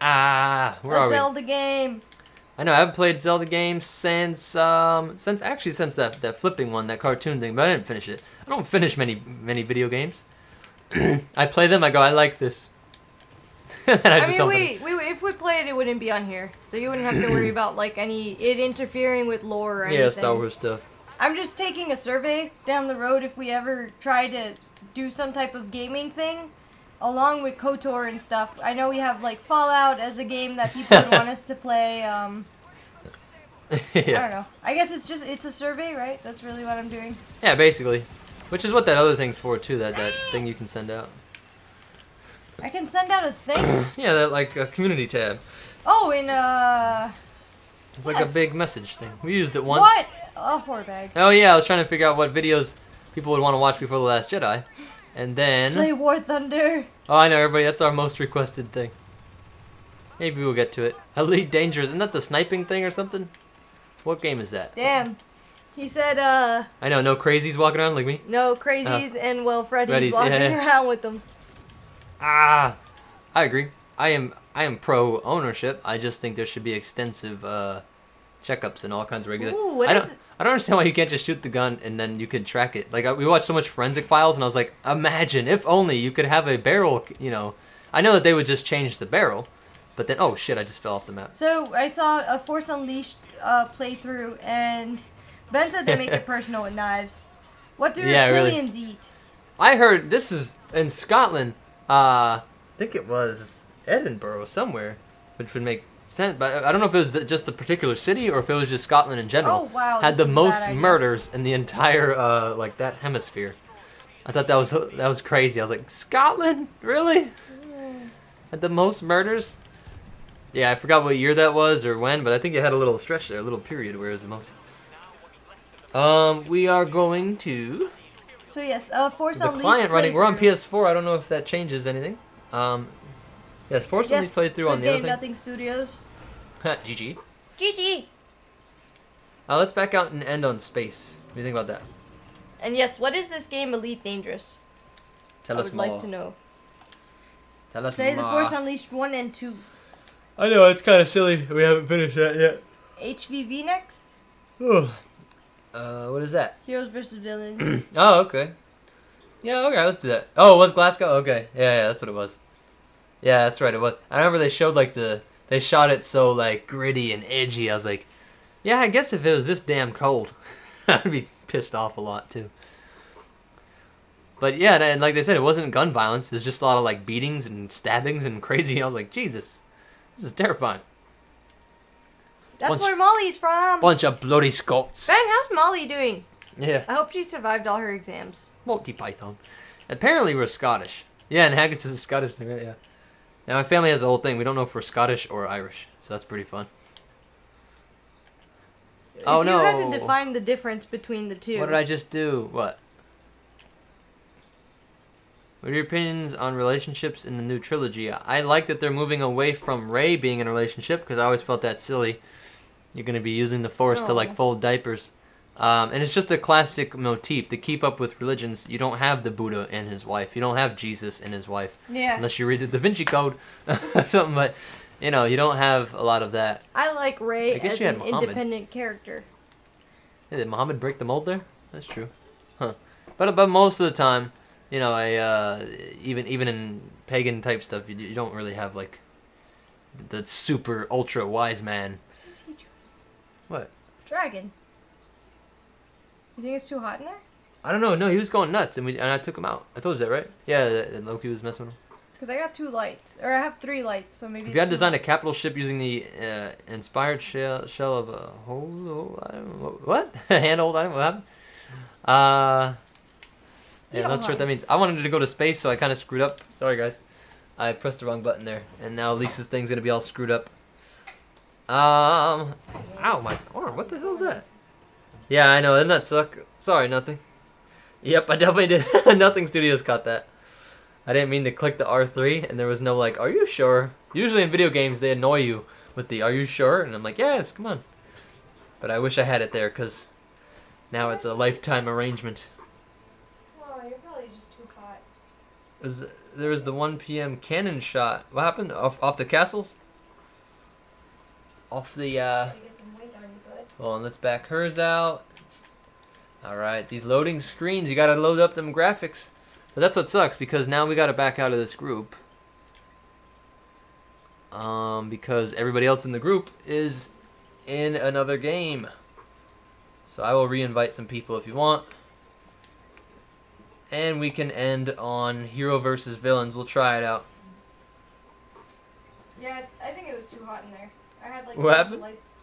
Where are we? Zelda game. I know I haven't played Zelda games since that flipping one, that cartoon thing, but I didn't finish it. I don't finish many video games. I play them. I go, I like this. I mean, if we played, it wouldn't be on here, so you wouldn't have to worry about like it interfering with lore or anything. Yeah, Star Wars stuff. I'm just taking a survey down the road if we ever try to do some type of gaming thing, along with KOTOR and stuff. I know we have like Fallout as a game that people would want us to play. Yeah. I don't know. I guess it's a survey, right? That's really what I'm doing. Yeah, basically, which is what that other thing's for too. That thing you can send out. I can send out a thing? Yeah, that like a community tab. Oh, It's like a big message thing. We used it once. What? A whore bag. Oh yeah, I was trying to figure out what videos people would want to watch before The Last Jedi. And then... Play War Thunder. Oh, I know, everybody. That's our most requested thing. Maybe we'll get to it. Elite Dangerous. Isn't that the sniping thing or something? What game is that? Damn. He said, I know, no crazies walking around like me. No crazies and, well, Freddy's Freddy's, walking yeah. around with them. I agree. I am pro ownership. I just think there should be extensive checkups and all kinds of regular. Ooh, I don't understand why you can't just shoot the gun and then you could track it. Like we watched so much Forensic Files, and I was like, imagine if only you could have a barrel. You know, I know that they would just change the barrel, but then oh shit, I just fell off the map. So I saw a Force Unleashed playthrough, and Ben said they make it personal with knives. What do reptilians eat? I heard this is in Scotland. I think it was Edinburgh somewhere, which would make sense. But I don't know if it was just a particular city or if it was just Scotland in general. Oh wow! Had the most murders in the entire like that hemisphere. I thought that was crazy. I was like, Scotland, really? Had the most murders? Yeah, I forgot what year that was or when, but I think it had a little stretch there, a little period where it was the most. We are going to. So yes, Force Unleashed. The client running. We're on PS4. I don't know if that changes anything. Yes, Force Unleashed playthrough on the other thing. Nothing Studios. GG. GG. Let's back out and end on space. What do you think about that? And yes, what is this game, Elite Dangerous? Tell us more. I would like to know. Tell us Play more. the Force Unleashed 1 and 2. I know, it's kind of silly. We haven't finished that yet. HVV next? What is that? Heroes vs. Villains. Oh, okay. Yeah, okay, let's do that. Oh, it was Glasgow? Okay. Yeah, that's what it was. Yeah, that's right, it was. I remember they showed, like, they shot it so, like, gritty and edgy. I was like, yeah, I guess if it was this damn cold, I'd be pissed off a lot, too. But, yeah, and like they said, it wasn't gun violence. It was just a lot of, like, beatings and stabbings and crazy. I was like, Jesus, this is terrifying. That's where Molly's from. Bunch of bloody Scots. Ben, how's Molly doing? Yeah. I hope she survived all her exams. Monty Python. Apparently we're Scottish. Yeah, and Haggis is a Scottish thing, right? Yeah. Now my family has the whole thing. We don't know if we're Scottish or Irish, so that's pretty fun. Oh no! If you had to define the difference between the two. What did I just do? What? What are your opinions on relationships in the new trilogy? I like that they're moving away from Rey being in a relationship because I always felt that silly. You're going to be using the Force to like fold diapers. And it's just a classic motif. To keep up with religions, you don't have the Buddha and his wife. You don't have Jesus and his wife. Yeah. Unless you read the Da Vinci Code. Something, but, you know, you don't have a lot of that. I like Rey as an independent character. Hey, did Muhammad break the mold there? That's true. Huh. But most of the time, you know, even in pagan type stuff, you don't really have like the super ultra wise man. What? Dragon. You think it's too hot in there? I don't know. No, he was going nuts, and I took him out. I told you that, right? Yeah, Loki was messing with him. Because I got 2 lights, or I have 3 lights, so maybe. If you had designed a capital ship using the inspired shell of a what handhold item, what happened? Yeah, I'm not sure what that means. I wanted to go to space, so I kind of screwed up. Sorry, guys. I pressed the wrong button there, and now Lisa's thing's gonna be all screwed up. Ow, my arm. What the hell's that? Yeah, I know. Doesn't that suck? Sorry, nothing. Yep, I definitely did. Nothing Studios caught that. I didn't mean to click the R3, and there was no like, are you sure? Usually in video games, they annoy you with the, are you sure? And I'm like, yes, come on. But I wish I had it there, because now it's a lifetime arrangement. Oh, you're probably just too hot. There was the 1 p.m. cannon shot. What happened? Off the castles? Off the, Hold on, let's back hers out. Alright, these loading screens, you gotta load up them graphics. But that's what sucks, because now we gotta back out of this group. Because everybody else in the group is in another game. So I will re-invite some people if you want. And we can end on Hero versus Villains. We'll try it out. Yeah, I think it was too hot in there. I had like what happened? Lights.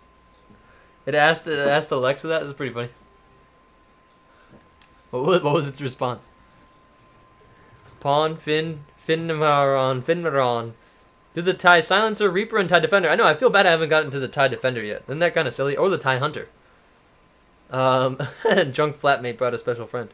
It asked Alexa that? That's pretty funny. What was its response? Pawn, Finmaron. Do the TIE Silencer, Reaper, and TIE Defender. I know, I feel bad I haven't gotten to the TIE Defender yet. Isn't that kind of silly? Or the TIE Hunter. Drunk Flatmate brought a special friend.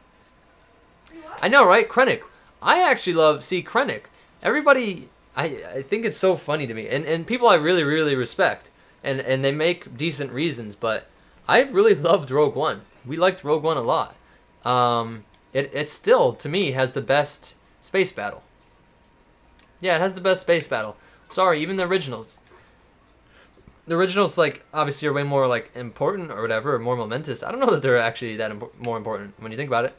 I know, right? Krennic. I actually love, Krennic. Everybody, I think it's so funny to me. And people I really, really respect. And they make decent reasons, but I really loved Rogue One. We liked Rogue One a lot. It still, to me, has the best space battle. Yeah, it has the best space battle. Sorry, even the originals. The originals, like, obviously are way more, like, important or whatever, or more momentous. I don't know that they're actually that more important when you think about it.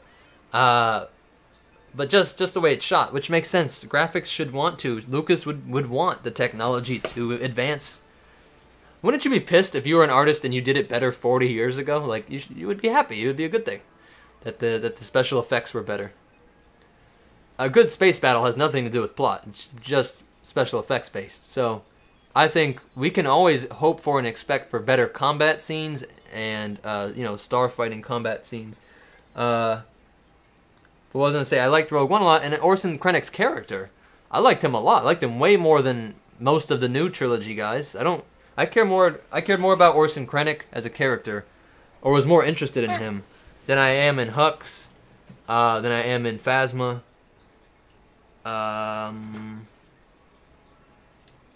But just the way it's shot, which makes sense. Graphics should want to. Lucas would want the technology to advance. Wouldn't you be pissed if you were an artist and you did it better 40 years ago? Like, you would be happy. It would be a good thing that the special effects were better. A good space battle has nothing to do with plot. It's just special effects based. So I think we can always hope for and expect for better combat scenes and, starfighting combat scenes. But what I was going to say, I liked Rogue One a lot, and Orson Krennic's character, I liked him a lot. I liked him way more than most of the new trilogy guys. I cared more about Orson Krennic as a character, or was more interested in him, than I am in Hux, than I am in Phasma.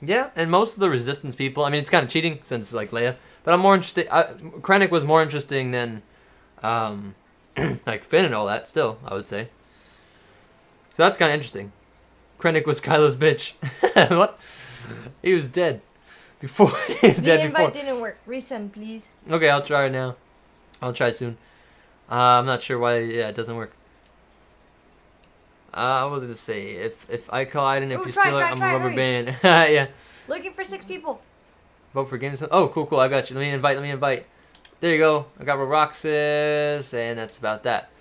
Yeah, and most of the Resistance people, I mean, it's kind of cheating since, like, Leia, but I'm more interested, Krennic was more interesting than, like, Finn and all that, still, I would say. So that's kind of interesting. Krennic was Kylo's bitch. What? He was dead. Before, he was dead before. The invite didn't work. Resend, please. Okay, I'll try it now. I'll try soon. I'm not sure why, it doesn't work. I was going to say, if I collide and if you steal it, I'm a rubber band. Yeah. Looking for 6 people. Vote for games. Oh, cool, I got you. Let me invite. There you go. I got Roxas, and that's about that.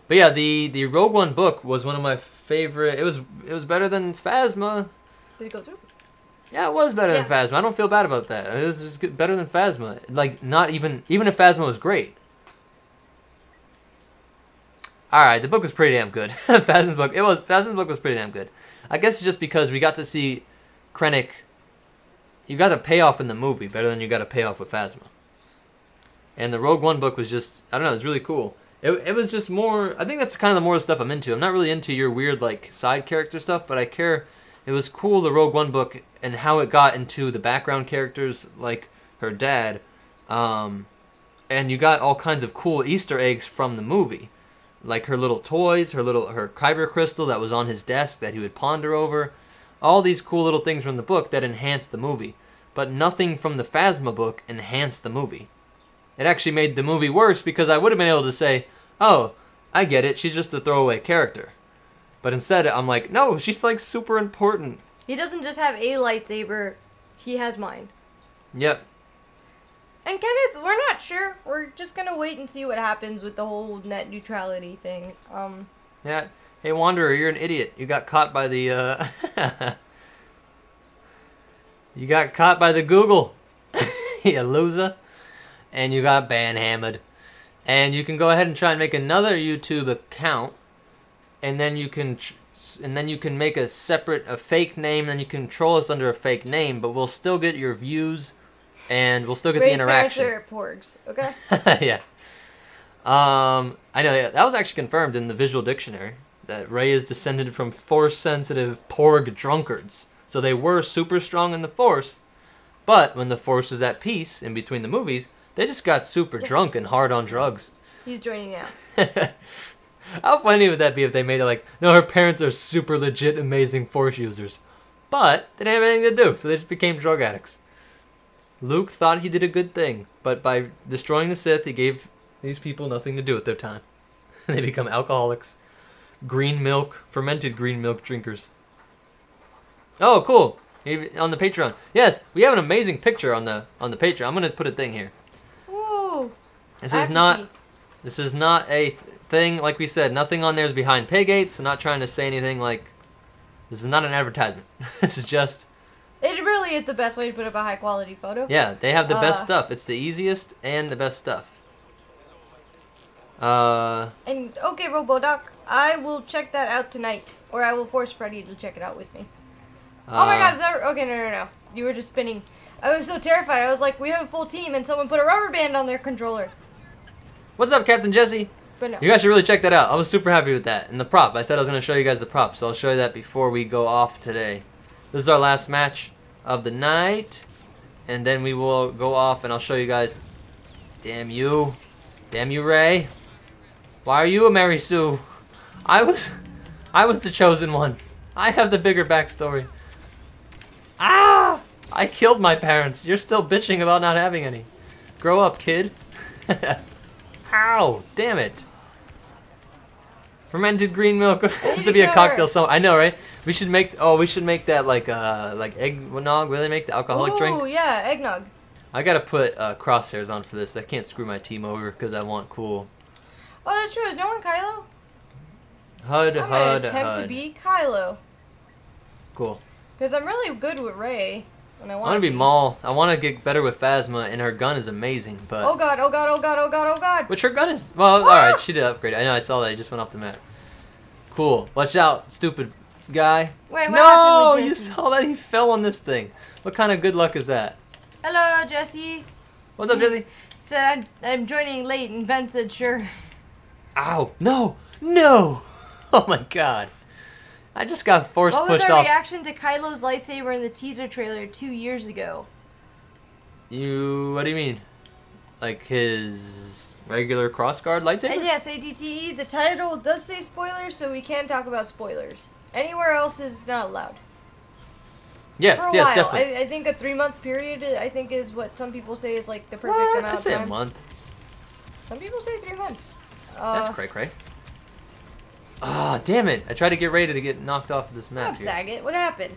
But yeah, the Rogue One book was one of my favorite. It was better than Phasma. Did it go through? Yeah, it was better than Phasma. I don't feel bad about that. It was good, better than Phasma. Like, not even if Phasma was great. Alright, the book was pretty damn good. Phasma's book was pretty damn good. I guess it's just because we got to see Krennic. You got a payoff in the movie better than you got a payoff with Phasma. And the Rogue One book was just, I don't know, it was really cool. It was just more, I think that's kind of the more stuff I'm into. I'm not really into your weird, like, side character stuff, but I care. It was cool, the Rogue One book, and how it got into the background characters, like her dad. And you got all kinds of cool Easter eggs from the movie. Like her little toys, her kyber crystal that was on his desk that he would ponder over. All these cool little things from the book that enhanced the movie. But nothing from the Phasma book enhanced the movie. It actually made the movie worse because I would have been able to say, oh, I get it, she's just a throwaway character. But instead, I'm like, no, she's like super important. He doesn't just have a lightsaber, he has mine. Yep. And Kenneth, we're not sure. We're just gonna wait and see what happens with the whole net neutrality thing. Yeah. Hey, Wanderer, you're an idiot. You got caught by the, You got caught by the Google. You loser. And you got banhammered. And you can go ahead and try and make another YouTube account. And then you can make a fake name, and you can troll us under a fake name, but we'll still get your views. And we'll still get the interaction. Porgs, okay? Yeah. I know, yeah, that was actually confirmed in the visual dictionary. That Rey is descended from Force-sensitive Porg drunkards. So they were super strong in the Force. But when the Force was at peace, in between the movies, they just got super drunk and hard on drugs. He's joining now. How funny would that be if they made it like, no, her parents are super legit amazing Force users. But they didn't have anything to do, so they just became drug addicts. Luke thought he did a good thing, but by destroying the Sith, he gave these people nothing to do with their time. They become alcoholics. Fermented green milk drinkers. Oh, cool. On the Patreon. Yes, we have an amazing picture on the Patreon. I'm going to put a thing here. Ooh. This is not a thing, like we said, nothing on there is behind pay gates. I'm not trying to say anything like, this is not an advertisement. This is just... It really is the best way to put up a high quality photo. Yeah, they have the best stuff. It's the easiest and the best stuff. And okay, RoboDoc, I will check that out tonight, or I will force Freddy to check it out with me. Oh my God, is that okay? No. You were just spinning. I was so terrified. I was like, we have a full team, and someone put a rubber band on their controller. What's up, Captain Jesse? But no. You guys should really check that out. I was super happy with that. And the prop. I said I was going to show you guys the prop, so I'll show you that before we go off today. This is our last match of the night, and then we will go off, and I'll show you guys. Damn you, Rey. Why are you a Mary Sue? I was the chosen one. I have the bigger backstory. Ah! I killed my parents. You're still bitching about not having any. Grow up, kid. Ow! Damn it. Fermented green milk has to be a cocktail. So I know, right? We should make. Oh, we should make that like eggnog. Will they make the alcoholic drink? Oh yeah, eggnog. I gotta put crosshairs on for this. I can't screw my team over because I want cool. Oh, that's true. Is no one Kylo? HUD, I'm gonna attempt to be Kylo. Cool. Because I'm really good with Rey. When I want to be Maul. I want to get better with Phasma, and her gun is amazing. But oh god! Oh god! Oh god! Oh god! Oh god! which her gun is? Well, all right. She did upgrade. I know. I saw that. He just went off the map. Cool. Watch out, stupid guy. Wait, what no! happened with You Jesse? saw that he fell on this thing. What kind of good luck is that? Hello, Jesse. What's up, Jesse? Said I'm joining late, and Ben said sure. Ow! No! No! Oh my god! I just got force What was pushed our off. reaction to Kylo's lightsaber in the teaser trailer 2 years ago? What do you mean? Like his regular crossguard lightsaber? And yes, ATTE, the title does say spoilers, so we can talk about spoilers. Anywhere else is not allowed. Yes, For a yes, while. definitely. I think a 3-month period, I think, is what some people say is like the perfect What? amount I of say time. a month. Some people say 3 months. That's cray-cray. Ah, damn it! I tried to get ready to get knocked off of this map Stop, here. Saget. What happened?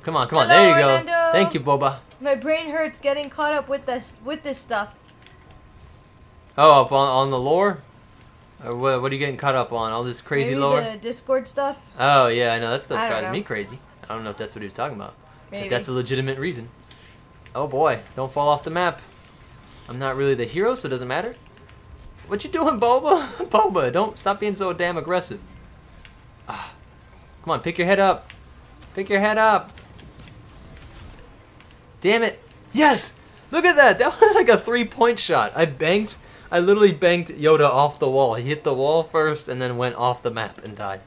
Come on, come on. Hello, There you go. Orlando. Thank you, Boba. My brain hurts getting caught up with this stuff. Oh, up on the lore? Or what are you getting caught up on? All this crazy Maybe lore? the Discord stuff. Oh, yeah, I know. That stuff I don't drives know. me crazy. I don't know if that's what he was talking about. Maybe. If that's a legitimate reason. Oh, boy. Don't fall off the map. I'm not really the hero, so it doesn't matter. What you doing, Boba? Boba, don't stop being so damn aggressive. Ah. Come on, pick your head up. Pick your head up. Damn it. Yes! Look at that. That was like a 3-point shot. I literally banked Yoda off the wall. He hit the wall first and then went off the map and died.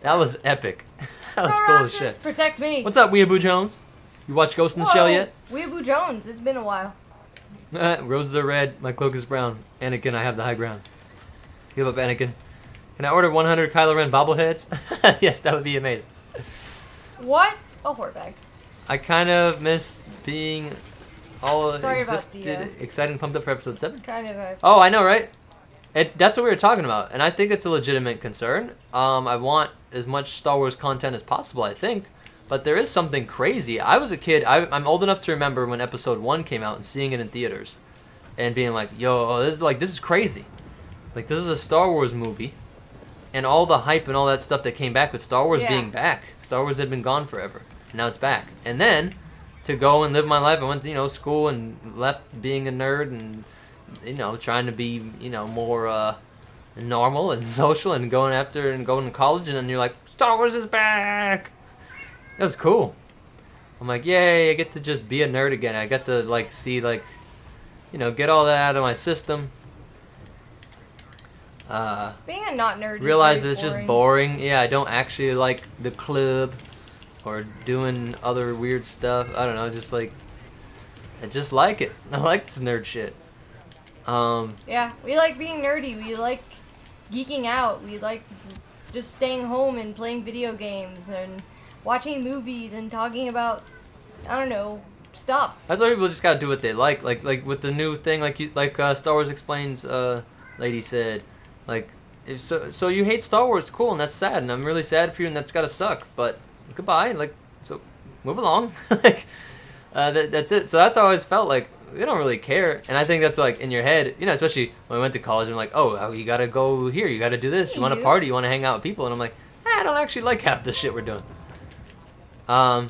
That was epic. That was cool as shit. Protect me. What's up, Weeaboo Jones? You watch Ghost in the Shell yet? Weeaboo Jones. It's been a while. Roses are red, my cloak is brown. Anakin, I have the high ground. Give up, Anakin. Can I order 100 Kylo Ren bobbleheads? Yes, that would be amazing. What? Oh, horror bag. I kind of missed being all Sorry about the, excited and pumped up for episode 7. Kind of a... Oh, I know, right? That's what we were talking about, and I think it's a legitimate concern. I want as much Star Wars content as possible, I think. But there is something crazy. I was a kid. I'm old enough to remember when Episode 1 came out and seeing it in theaters, and being like, "Yo, this is crazy! Like, this is a Star Wars movie," and all the hype and all that stuff that came back with Star Wars being back. Star Wars had been gone forever, and now it's back. And then to go and live my life, I went to school and left being a nerd and trying to be more normal and social and going to college, and then you're like, Star Wars is back. That was cool. I'm like, yay, I get to just be a nerd again. I get to see get all that out of my system. Being a not nerd Realize is it's just boring. Yeah, I don't actually like the club or doing other weird stuff. I don't know, I just like it. I like this nerd shit. Yeah, we like being nerdy. We like geeking out. We like just staying home and playing video games and watching movies and talking about, I don't know, stuff. That's why people just gotta do what they like. Like with the new thing, like Star Wars Explains, lady said, so you hate Star Wars, cool, and that's sad, and I'm really sad for you, and that's gotta suck. But goodbye, so move along. That's it. So that's how I always felt like. We don't really care, and I think that's in your head, especially when we went to college. I'm like, oh, you gotta go here, you gotta do this. You want to party, you want to hang out with people, and I'm like, I don't actually like half the shit we're doing. But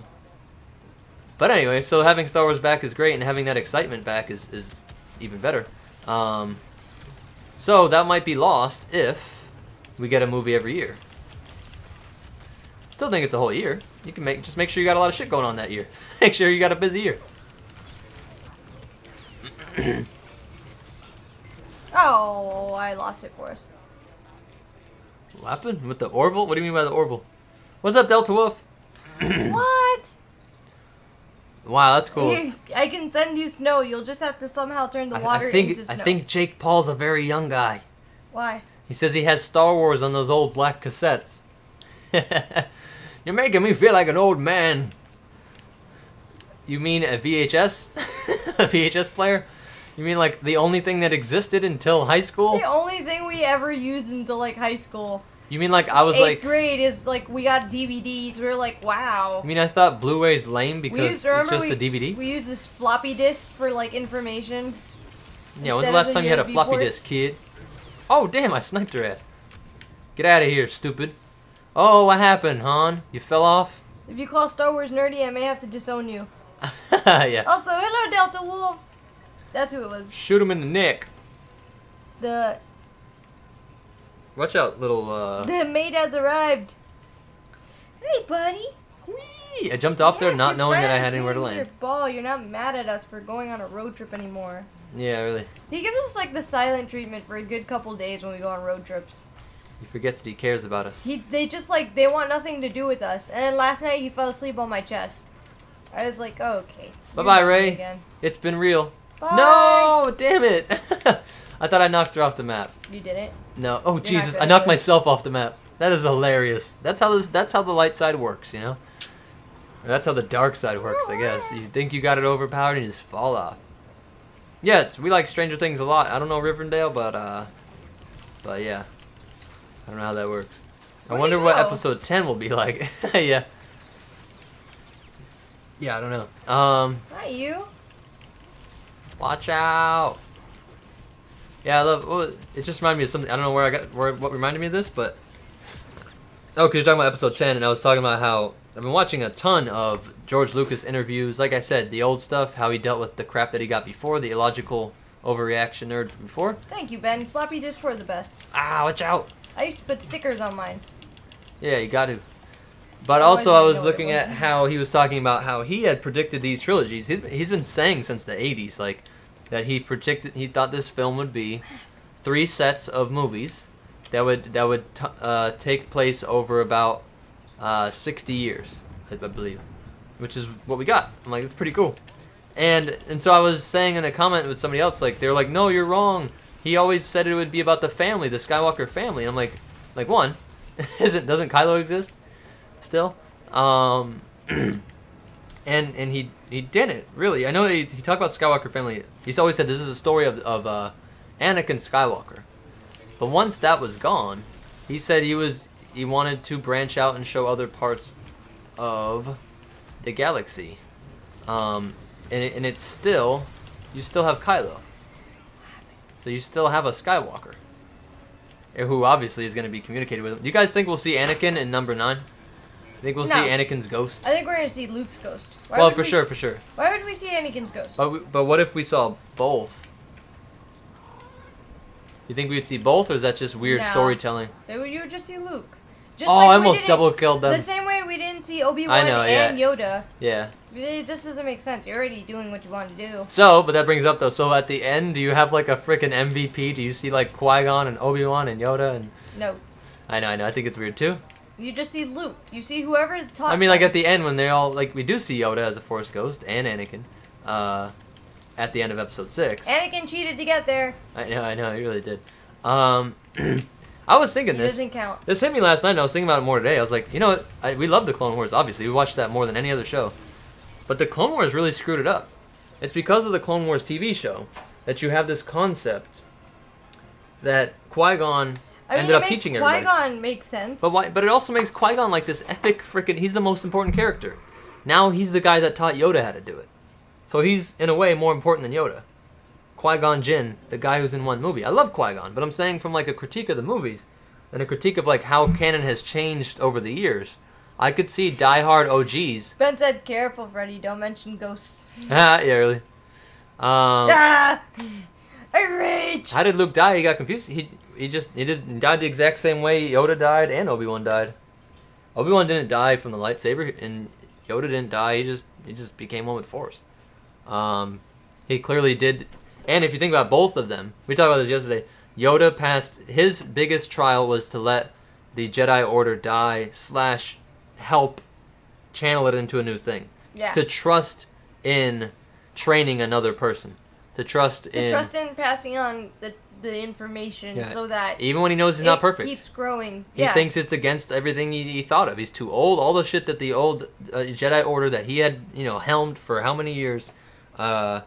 anyway, so having Star Wars back is great, and having that excitement back is even better. So that might be lost if we get a movie every year. Still think it's a whole year. You can just make sure you got a lot of shit going on that year. Make sure you got a busy year. Oh, I lost it for us. What happened with the Orville? What do you mean by the Orville? What's up, Delta Wolf? What? Wow, that's cool. I can send you snow. You'll just have to somehow turn the water into snow. I think Jake Paul's a very young guy. Why? He says he has Star Wars on those old black cassettes. You're making me feel like an old man. You mean a VHS? A VHS player? You mean like the only thing that existed until high school? It's the only thing we ever used until like high school. You mean like I was Eighth like... grade is like we got DVDs. We were like, wow. You mean I thought Blu-ray's lame because it's just a DVD? We used this floppy disk for like information. Yeah, when's the last time you had a floppy disk, kid? Oh, damn, I sniped her ass. Get out of here, stupid. Oh, what happened, Han? You fell off? If you call Star Wars nerdy, I may have to disown you. Yeah. Also, hello, Delta Wolf. That's who it was. Shoot him in the neck. The Watch out, little, The maid has arrived. Hey, buddy. Whee! I jumped off there not knowing that I had anywhere to land. Your ball. You're not mad at us for going on a road trip anymore. Yeah, really. He gives us like the silent treatment for a good couple days when we go on road trips. He forgets that he cares about us. They just like, they want nothing to do with us. And then last night he fell asleep on my chest. I was like, oh, okay. Bye-bye, You're Ray. again. It's been real. Bye. No! Damn it! I thought I knocked her off the map. You didn't? No. Oh, You're Jesus. not I good knocked at myself off the map. That is hilarious. That's how the light side works, you know? Or that's how the dark side works, I guess. You think you got it overpowered and you just fall off. Yes, we like Stranger Things a lot. I don't know Rivendell, but yeah. I don't know how that works. I wonder what episode 10 will be like. Yeah. Yeah, I don't know. Not you. Watch out. Yeah, I love. Well, it just reminded me of something. I don't know what reminded me of this, but oh, because you're talking about episode 10, and I was talking about how I've been watching a ton of George Lucas interviews. Like I said, the old stuff, how he dealt with the crap that he got before, the illogical overreaction nerd from before. Thank you, Ben. Floppy disks were the best. Ah, watch out. I used to put stickers on mine. Yeah, you got to. But Otherwise also, I you was know what it looking at was. how he was talking about how he had predicted these trilogies. He's been saying since the 80s, like, that he thought this film would be 3 sets of movies that would take place over about 60 years, I believe, which is what we got. I'm like, it's pretty cool. And so I was saying in a comment with somebody else, like, they were like, no, you're wrong. He always said it would be about the family, the Skywalker family. And I'm like one, doesn't Kylo exist still? And he didn't really. I know he talked about Skywalker family. He's always said this is a story of Anakin Skywalker. But once that was gone, he said he wanted to branch out and show other parts of the galaxy. And it's still, you still have Kylo. So you still have a Skywalker, who obviously is going to be communicated with him. Do you guys think we'll see Anakin in number 9? You think we'll see Anakin's ghost? I think we're going to see Luke's ghost. Well, for sure. Why would we see Anakin's ghost? But what if we saw both? You think we would see both, or is that just weird storytelling? You would just see Luke. Just like I almost double killed them. The same way we didn't see Obi-Wan and Yoda. Yeah. It just doesn't make sense. You're already doing what you want to do. So, but that brings up though. So at the end, do you have like a freaking MVP? Do you see like Qui-Gon and Obi-Wan and Yoda and? No. I know. I think it's weird too. You just see Luke. You see whoever talks. I mean, like at the end when they're all like, we do see Yoda as a Force ghost and Anakin, at the end of episode 6. Anakin cheated to get there. I know, he really did. I was thinking this. Doesn't count. This hit me last night, and I was thinking about it more today. I was like, you know what? We love the Clone Wars, obviously. We watched that more than any other show. But the Clone Wars really screwed it up. It's because of the Clone Wars TV show that you have this concept that Qui-Gon ended up teaching everybody. Qui-Gon makes sense. But why? But it also makes Qui-Gon like this epic freaking. He's the most important character. Now he's the guy that taught Yoda how to do it. So he's in a way more important than Yoda. Qui-Gon Jinn, the guy who's in one movie. I love Qui-Gon, but I'm saying from like a critique of the movies and a critique of like how canon has changed over the years. I could see diehard OGs. Ben said, "Careful, Freddy. Don't mention ghosts." Yeah, really. I rage. How did Luke die? He got confused. He died the exact same way Yoda died and Obi-Wan died. Obi-Wan didn't die from the lightsaber, and Yoda didn't die. He just became one with Force. He clearly did. And if you think about both of them, we talked about this yesterday. Yoda passed, his biggest trial was to let the Jedi Order die / help channel it into a new thing. Yeah. To trust in training another person. To trust in passing on the information so that even when he knows he's not perfect, keeps growing. He thinks it's against everything he thought of. He's too old. All the shit that the old Jedi Order that he had, helmed for how many years, that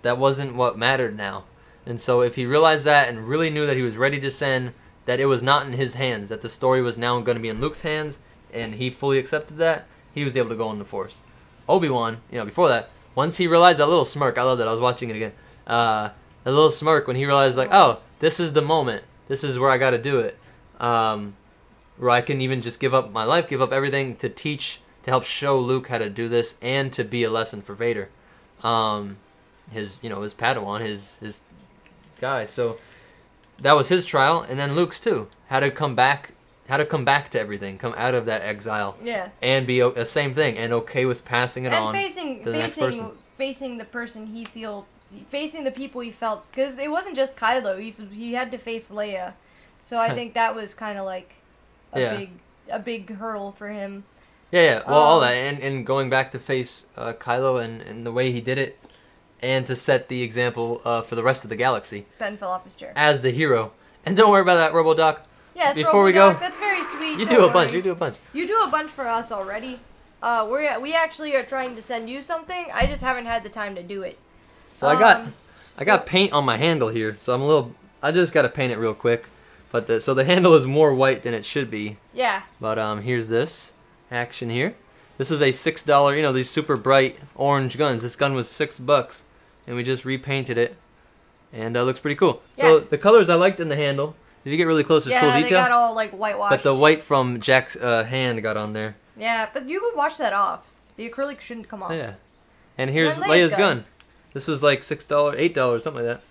wasn't what mattered now. And so if he realized that and really knew that he was ready to send, that it was not in his hands, that the story was now going to be in Luke's hands, and he fully accepted that, he was able to go in the Force. Obi-Wan, before that, once he realized that little smirk, I love that, I was watching it again, the little smirk when he realized, like, oh, this is the moment, this is where I got to do it, where I can even just give up my life, give up everything to teach, to help show Luke how to do this, and to be a lesson for Vader, his Padawan, his guy. So that was his trial, and then Luke's too. How to come back to everything, come out of that exile, and be the same thing, and okay with passing it on to the next person. Facing the person facing the people he felt, because it wasn't just Kylo. He had to face Leia, so I think that was kind of like a big hurdle for him. Yeah. Well, all that, and going back to face Kylo and the way he did it. And to set the example for the rest of the galaxy. Ben fell off his chair. As the hero. And don't worry about that, Robo Doc. Yes, before Robo we go, Doc, that's very sweet. You do a bunch. You do a bunch. You do a bunch for us already. We actually are trying to send you something. I just haven't had the time to do it. So I got paint on my handle here. So I just got to paint it real quick. But so the handle is more white than it should be. Yeah. But here's this action here. This is a $6, these super bright orange guns. This gun was $6. And we just repainted it, and it looks pretty cool. Yes. So the colors I liked in the handle. If you get really close, there's cool detail. Yeah, they got all like whitewashed. But the white from Jack's hand got on there. Yeah, but you could wash that off. The acrylic shouldn't come off. Yeah. And here's Leia's gun. This was like $6, $8, something like that.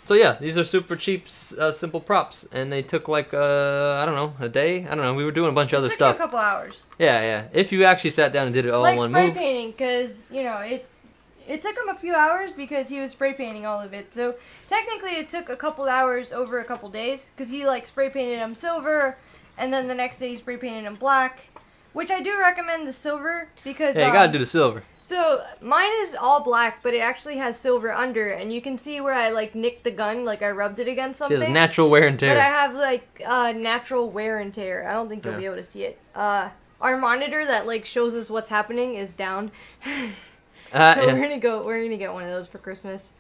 So yeah, these are super cheap, simple props, and they took like I don't know, a day. I don't know. We were doing a bunch of other stuff. It took a couple hours. Yeah. If you actually sat down and did it all in one move. Like spray painting, because It took him a few hours because he was spray painting all of it. So technically it took a couple hours over a couple days because he spray painted him silver, and then the next day he spray painted him black, which I do recommend the silver because you gotta do the silver. So mine is all black, but it actually has silver under, and you can see where I nicked the gun, I rubbed it against something. It has natural wear and tear. But I have natural wear and tear. I don't think you'll be able to see it. Our monitor that shows us what's happening is down. So we're gonna get one of those for Christmas.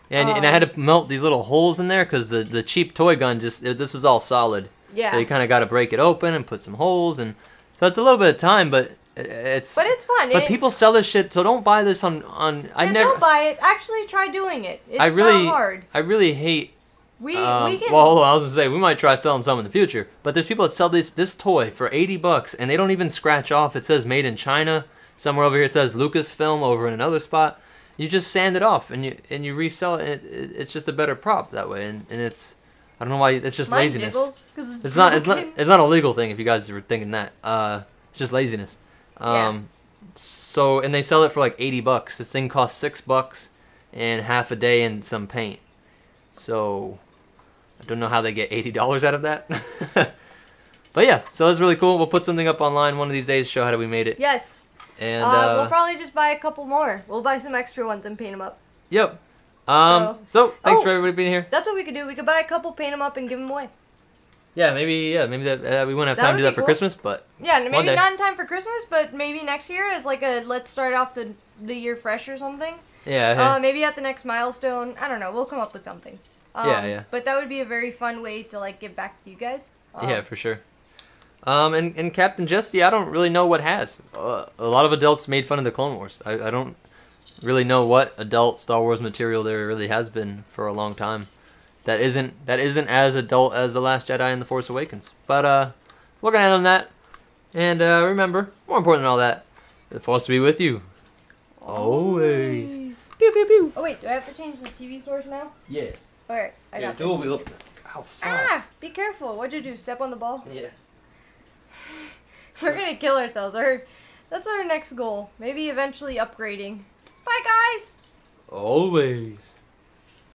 And I had to melt these little holes in there because the cheap toy gun this was all solid. Yeah. So you kind of got to break it open and put some holes, and so it's a little bit of time, but it's fun. But people sell this shit, so don't buy this on. Don't buy it. Actually, try doing it. It's not hard. I really hate. We can. Well, I was gonna say we might try selling some in the future, but there's people that sell this toy for $80, and they don't even scratch off. It says made in China. Somewhere over here it says Lucasfilm over in another spot. You just sand it off and you resell it. And it's just a better prop that way, and it's I don't know why it's just laziness. It's not a legal thing if you guys were thinking that. It's just laziness. So and they sell it for like $80. This thing costs $6 and half a day and some paint. So I don't know how they get $80 out of that. But yeah, so it's really cool. We'll put something up online one of these days, show how we made it. Yes. And we'll probably just buy a couple more. We'll buy some extra ones and paint them up. Yep. So thanks for everybody being here. That's what we could do. We could buy a couple, paint them up, and give them away. Yeah, maybe that we wouldn't have time to do that for Christmas, but maybe not in time for Christmas, but maybe next year as let's start off the year fresh or something. Yeah. Maybe at the next milestone. I don't know. We'll come up with something. Yeah. But that would be a very fun way to give back to you guys. Yeah, for sure. And Captain Jesty, I don't really know what has. A lot of adults made fun of the Clone Wars. I don't really know what adult Star Wars material there really has been for a long time. That isn't as adult as The Last Jedi and The Force Awakens. But we're gonna end on that. And remember, more important than all that, the Force be with you. Always. Pew pew pew. Oh wait, do I have to change the TV source now? Yes. Alright, I got this. Ow, fuck. Be careful. What'd you do? Step on the ball? Yeah. We're gonna kill ourselves. That's our next goal. Maybe eventually upgrading. Bye, guys! Always.